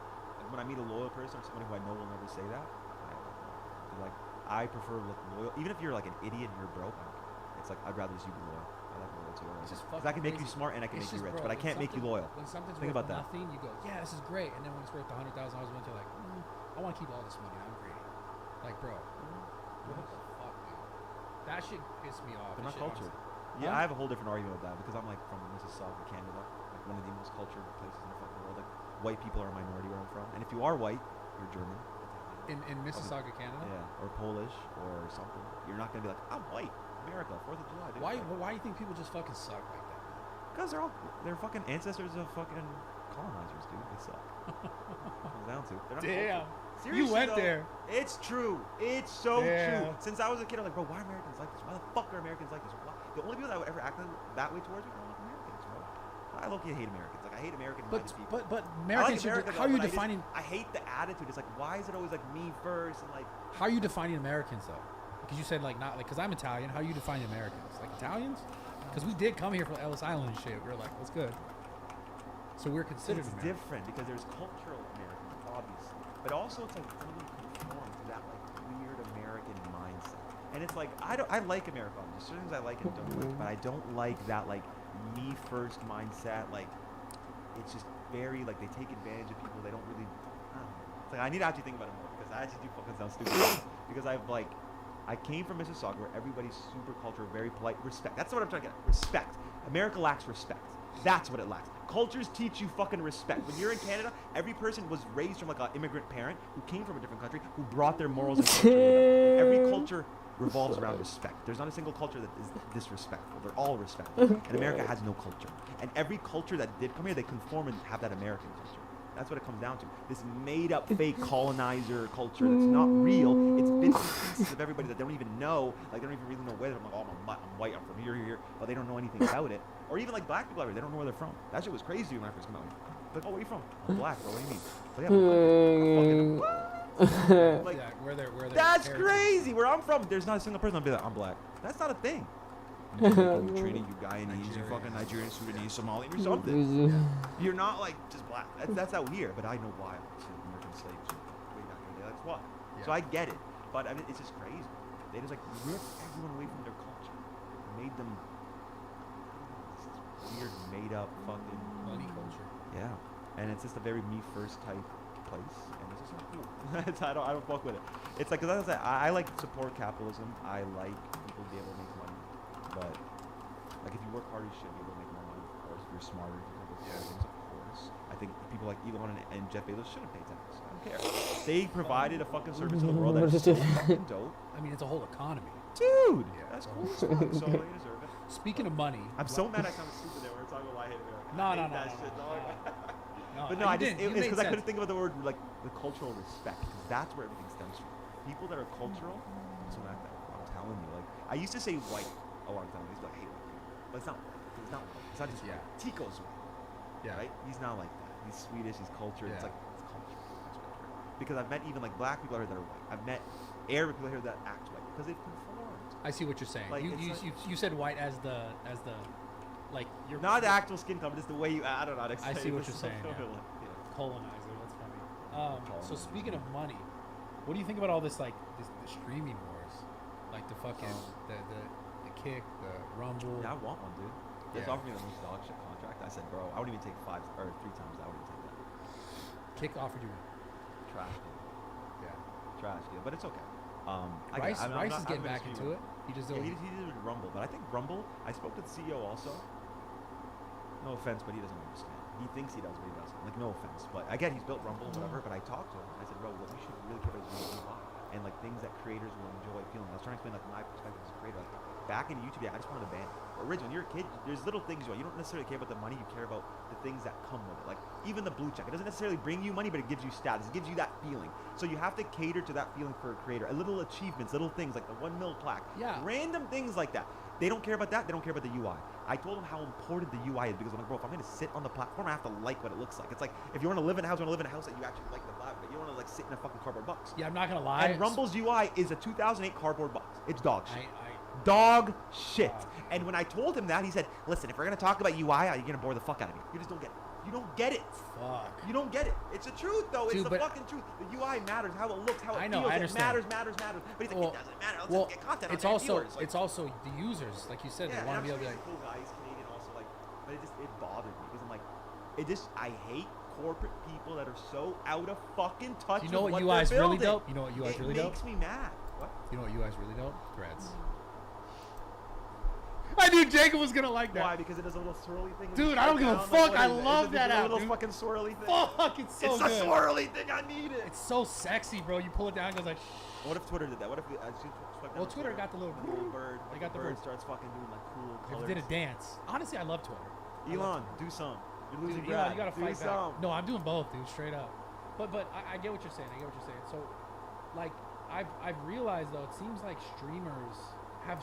when I meet a loyal person or somebody who I know will never say that. I prefer loyal. Even if you're like an idiot and you're broke, it's like I'd rather just you be loyal. I like loyalty. Because I can make you smart and I can make you rich, but I can't make you loyal. When something's Think worth about nothing, you go, yeah, this is great. And then when it's worth $100,000 a month, you're like, I want to keep all this money. I'm greedy. Like, bro, what the fuck, dude? That shit pissed me off. They're not cultured. Honestly. Yeah, I have a whole different argument with that because I'm like from Mississauga, Canada, like one of the most cultured places in the fucking world. Like white people are a minority where I'm from, and if you are white, you're German, Italian, In Mississauga, Canada. Yeah, or Polish or something. You're not gonna be like, I'm white. America, 4th of July. Dude. Why do you think people just fucking suck like that? Because they're fucking ancestors of fucking colonizers, dude. They suck. Comes down to. They're not Damn. Seriously, You went though, there. It's true. It's so Yeah. true. Since I was a kid, I'm like, bro, why are Americans like this? Why the fuck are Americans like this? Why? The only people that would ever act that way towards me are like Americans, bro. I low-key hate Americans. Like, I hate American-minded people. But I Americans, like America, how are you but defining? I hate the attitude. It's like, why is it always like me first and like? How are you defining Americans though? Because you said like not like because I'm Italian. How are you defining Americans? Like Italians? Because we did come here from Ellis Island and shit. We were like, that's good. So we're considered It's American. different because there's cultural Americans, obviously, but also it's like some of them conform to that like weird American mindset. And it's like I like America. There's certain things I like and don't like, but I don't like that like me first mindset. Like it's just very like they take advantage of people. They don't really. I don't know. It's like I need to actually think about it more because I actually do fucking sound stupid because I came from Mississauga where everybody's super cultural, very polite, respect. That's what I'm trying to get at. Respect. America lacks respect. That's what it lacks. Cultures teach you fucking respect. When you're in Canada, every person was raised from like an immigrant parent who came from a different country, who brought their morals and culture with them. Every culture revolves around respect. There's not a single culture that is disrespectful. They're all respectful. And America has no culture. And every culture that did come here, they conform and have that American culture. That's what it comes down to. This made-up fake colonizer culture that's not real. It's bits and pieces of everybody that they don't even know. Like, they don't even really know where they're from. Like, oh, I'm white, I'm from here. But they don't know anything about it. Or even, like, black people out here, they don't know where they're from. That shit was crazy when I first came out here. Like, oh, where are you from? I'm black, bro. What do you mean? But yeah, like, yeah, where they're that's crazy. Where I'm from, there's not a single person that'll be like, I'm black. That's not a thing. You're Trini, you Guyanese, you fucking Nigerian, Sudanese, Somalian, or something. You're not like just black. That's out here, but I know why. It's American slaves way back in the day. That's why. Yeah. So I get it, but I mean, it's just crazy. They just like ripped everyone away from their culture, made them this weird, made-up fucking money culture. Yeah, and it's just a very me first type place, and it's just not cool. I don't fuck with it. It's like, cause as I said, I like support capitalism. I like people to be able to make money. But like if you work hard, you should be able to make more money. Of course, if you're smarter, you can do things. Of course, I think people like Elon and Jeff Bezos shouldn't pay tax. I don't care. They provided a fucking service to the world that's so fucking dope. I mean, it's a whole economy, dude. Yeah. That's cool as fuck. So they deserve it. Speaking of money, I'm so mad I sounded stupid there. We're talking about why I hate America. No. But no, it's because I couldn't think about the word like the cultural respect. Because that's where everything stems from. People that are cultural, so that I'm telling you, like I used to say white a long time. He's like, hey, but it's not. It's not. It's not just white. Tico's white. Yeah. Right. He's not like that. He's Swedish. He's cultured. Yeah. It's like it's culture. That's what it's right. Because I've met even like black people out here that are white. I've met Arab people out here that act white because they've conformed. I see what you're saying. Like, you said white as the like you're not the actual skin color, just the way you. I don't know how to explain. I see what you're so saying. yeah. Colonizer. That's funny. So speaking of money, what do you think about all this like the streaming wars, like the fucking the Kick, the Rumble? Yeah, I want one, dude. They offered me the most dog shit contract. I said, bro, I wouldn't even take 5 or 3 times. I wouldn't even take that. Kick offered you trash deal. Yeah, trash deal, but it's okay. Rice is getting back into it. He just he did it with Rumble, but I think Rumble. I spoke to the CEO also. No offense, but he doesn't understand. He thinks he does, but he doesn't. Like, no offense, but I get he's built Rumble, whatever. But I talked to him. I said, bro, what we should really care about is UI and like things that creators will enjoy feeling. I was trying to explain like my perspective as a creator. Like, back in YouTube, I just wanted a band. Originally, when you're a kid, there's little things you don't necessarily care about the money. You care about the things that come with it. Like even the blue check, it doesn't necessarily bring you money, but it gives you status. It gives you that feeling. So you have to cater to that feeling for a creator. A little achievements, little things like the 1 mil plaque. Yeah. Random things like that. They don't care about that. They don't care about the UI. I told them how important the UI is because I'm like, bro, if I'm gonna sit on the platform, I have to like what it looks like. It's like if you want to live in a house, you want to live in a house that you actually like the platform. You don't want to like sit in a fucking cardboard box. Yeah, I'm not gonna lie. And Rumble's UI is a 2008 cardboard box. It's dog shit. Dog shit. And when I told him that, he said, listen, if we're gonna talk about UI, you're gonna bore the fuck out of me. You just don't get it. You don't get it. Fuck. You don't get it. It's the truth, though. It's the fucking truth. The UI matters, how it looks, how it feels. It matters. But he's like, it doesn't matter. Let's just get content. It's also it's also the users, like you said. They want to be able to be like, cool guy. He's Canadian, also like, but it bothered me because I'm like, I hate corporate people that are so out of fucking touch. You know with what UI is really dope? You know what UI is really dope? It makes me mad. What? You know what UI is really dope? Threads. I knew Jacob was gonna like that. Why? Because it does a little swirly thing. Dude, I don't give a fuck. I love that app, A little dude. fucking swirly thing. Fuck, it's so good. It's a swirly thing. I need it. It's so sexy, bro. You pull it down, it goes like. What if Twitter did that? What if Well, Twitter got the little bird. They got the bird bird. starts fucking doing like cool colors. It did a dance. Honestly, I love Twitter. Elon, do some. You're losing Dude, Brad. you gotta do fight some. back. No, I'm doing both, dude. Straight up. But I get what you're saying. So, like, I've realized though, it seems like streamers have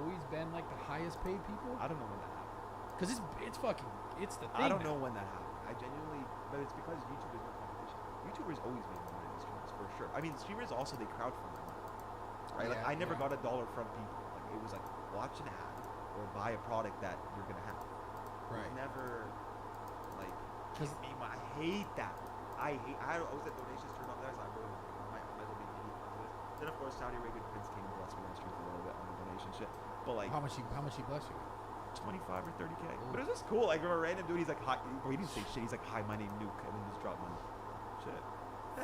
always been like the highest paid people. I don't know when that happened. Cause it's the thing. I don't now. know when that happened. I genuinely, but it's because YouTube is no competition. YouTubers always make money than streamers for sure. I mean, streamers also they crowdfund their money, right? Like I never got $1 from people. Like it was like watch an ad or buy a product that you're gonna have. Right. It was never like give me my. I hate that. I always had donations turned off there, so I really might as well be idiot for this. Then of course Saudi Arabian Prince came and blessed me on the street for a little bit on the donation shit. But like how much he bless you? 25 or 30K. But it was just cool. Like a random dude, he's like, hi. Or he didn't say shit. He's like, hi, my name Nuke, and then just dropped money. Shit.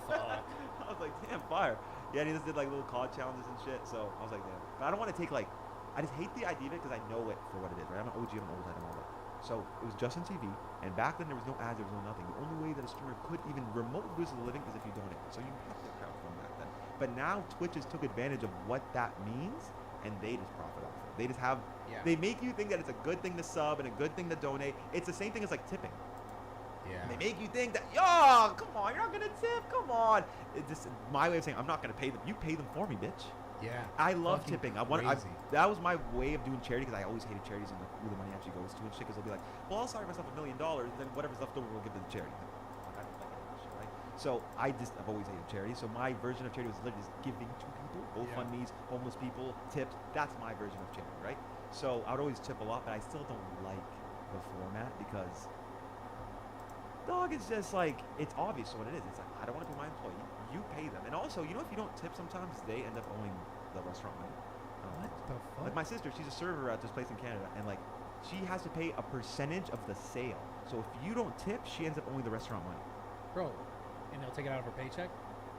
Fuck. I was like, damn, fire. Yeah, and he just did like little COD challenges and shit. So I was like, damn. But I don't want to take like, I just hate the idea of it because I know it for what it is, right? I'm an OG, I'm an old head, and all that. So it was just on TV, and back then there was no ads, there was no nothing. The only way that a streamer could even remotely lose a living is if you donate. So you have to crowd from back then. But now Twitch has took advantage of what that means, and they just profit off it. They just have, they make you think that it's a good thing to sub and a good thing to donate. It's the same thing as like tipping. Yeah. They make you think that, yo, come on, you're not gonna tip, come on. It's just my way of saying I'm not gonna pay them. You pay them for me, bitch. Yeah. I love tipping. That was my way of doing charity because I always hated charities and like who the money actually goes to and shit. Because they'll be like, well, I'll sorry myself $1 million, and then whatever's left over we'll give to the charity. I don't like that shit, right? So I've always hated charity. So my version of charity was literally just giving to people, GoFundMes, homeless people, tips. That's my version of charity, right? So I would always tip a lot, but I still don't like the format because, dog, it's just like, it's obvious what it is. It's like, I don't want to be my employee. You pay them. And also, you know, if you don't tip sometimes, they end up owing the restaurant money. What the fuck? Like my sister, she's a server at this place in Canada, and like, she has to pay a percentage of the sale. So if you don't tip, she ends up owing the restaurant money. Bro, and they'll take it out of her paycheck?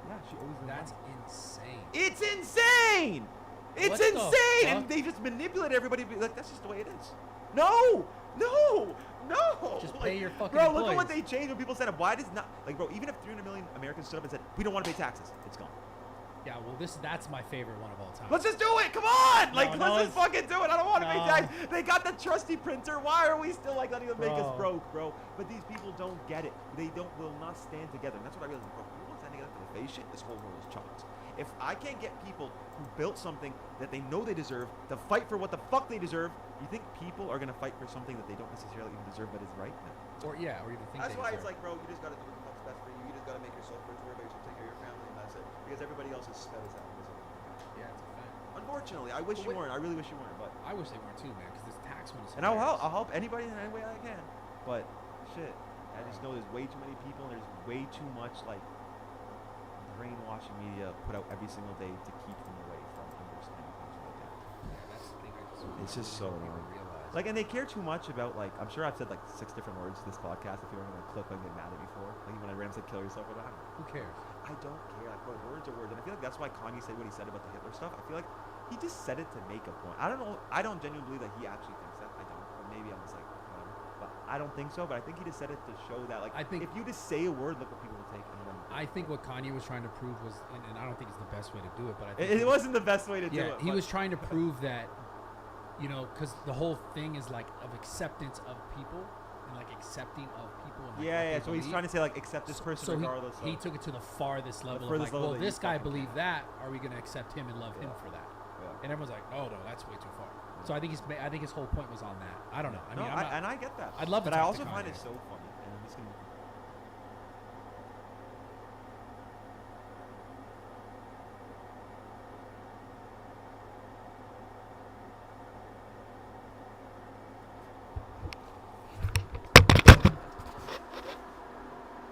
Yeah, she owes them. That's insane. It's insane! It's What the insane! fuck? And they just manipulate everybody. Like, that's just the way it is. No! No! No! Just pay your fucking Bro, look at what employees. they changed when people said, why does not... Like, bro, even if 300 million Americans stood up and said, we don't want to pay taxes, it's gone. Yeah, well, that's my favorite one of all time. Let's just do it! Come on! Like, No, let's just fucking do it! I don't want to pay No. taxes! They got the trusty printer! Why are we still, like, letting them make us broke, bro? But these people don't get it. They will not stand together. And that's what I realized, bro. People stand together for the face shit, this whole world is chalked. If I can't get people who built something that they know they deserve to fight for what the fuck they deserve, you think people are gonna fight for something that they don't necessarily even deserve but is right? No. Or yeah, or even think That's they why deserve. it's like, bro, you just gotta do what the fuck's best for you. You just gotta make yourself rich, worry about yourself, take care of your family, and that's it. Because everybody else is sped as hell. Yeah, it's a fact. Unfortunately, I wish you weren't. I really wish you weren't, but I wish they weren't too, man, because this tax one is and I'll help anybody in any way I can. But shit, I just know there's way too many people and there's way too much like brainwashing media put out every single day to keep them away from understanding things like that. Yeah, that's the thing. It's just so annoying. Like, and they care too much about, like, I'm sure I've said like 6 different words this podcast. If you're gonna click and get mad at me for, like when I ran said kill yourself or that. Who cares? I don't care. Like, bro, words are words, and I feel like that's why Kanye said what he said about the Hitler stuff. I feel like he just said it to make a point. I don't know. I don't genuinely believe that he actually thinks that. I don't. Or maybe I'm just like whatever. But I don't think so. But I think he just said it to show that, like, if you just say a word, look what people will take. And then I think what Kanye was trying to prove was, and I don't think it's the best way to do it, but I think it wasn't the best way to do it. He was trying to prove that, you know, because the whole thing is like of acceptance of people and like accepting of people. And, like, yeah. So he's trying to say like accept this person regardless. He took it to the farthest level. furthest of like, level well, that this you guy fucking believed that. Are we going to accept him and love him for that? Yeah. And everyone's like, no, that's way too far. So I think his whole point was on that. I don't know. I mean, and I get that. I'd love to. But I talk also to find Kanye. it so funny, and I'm just gonna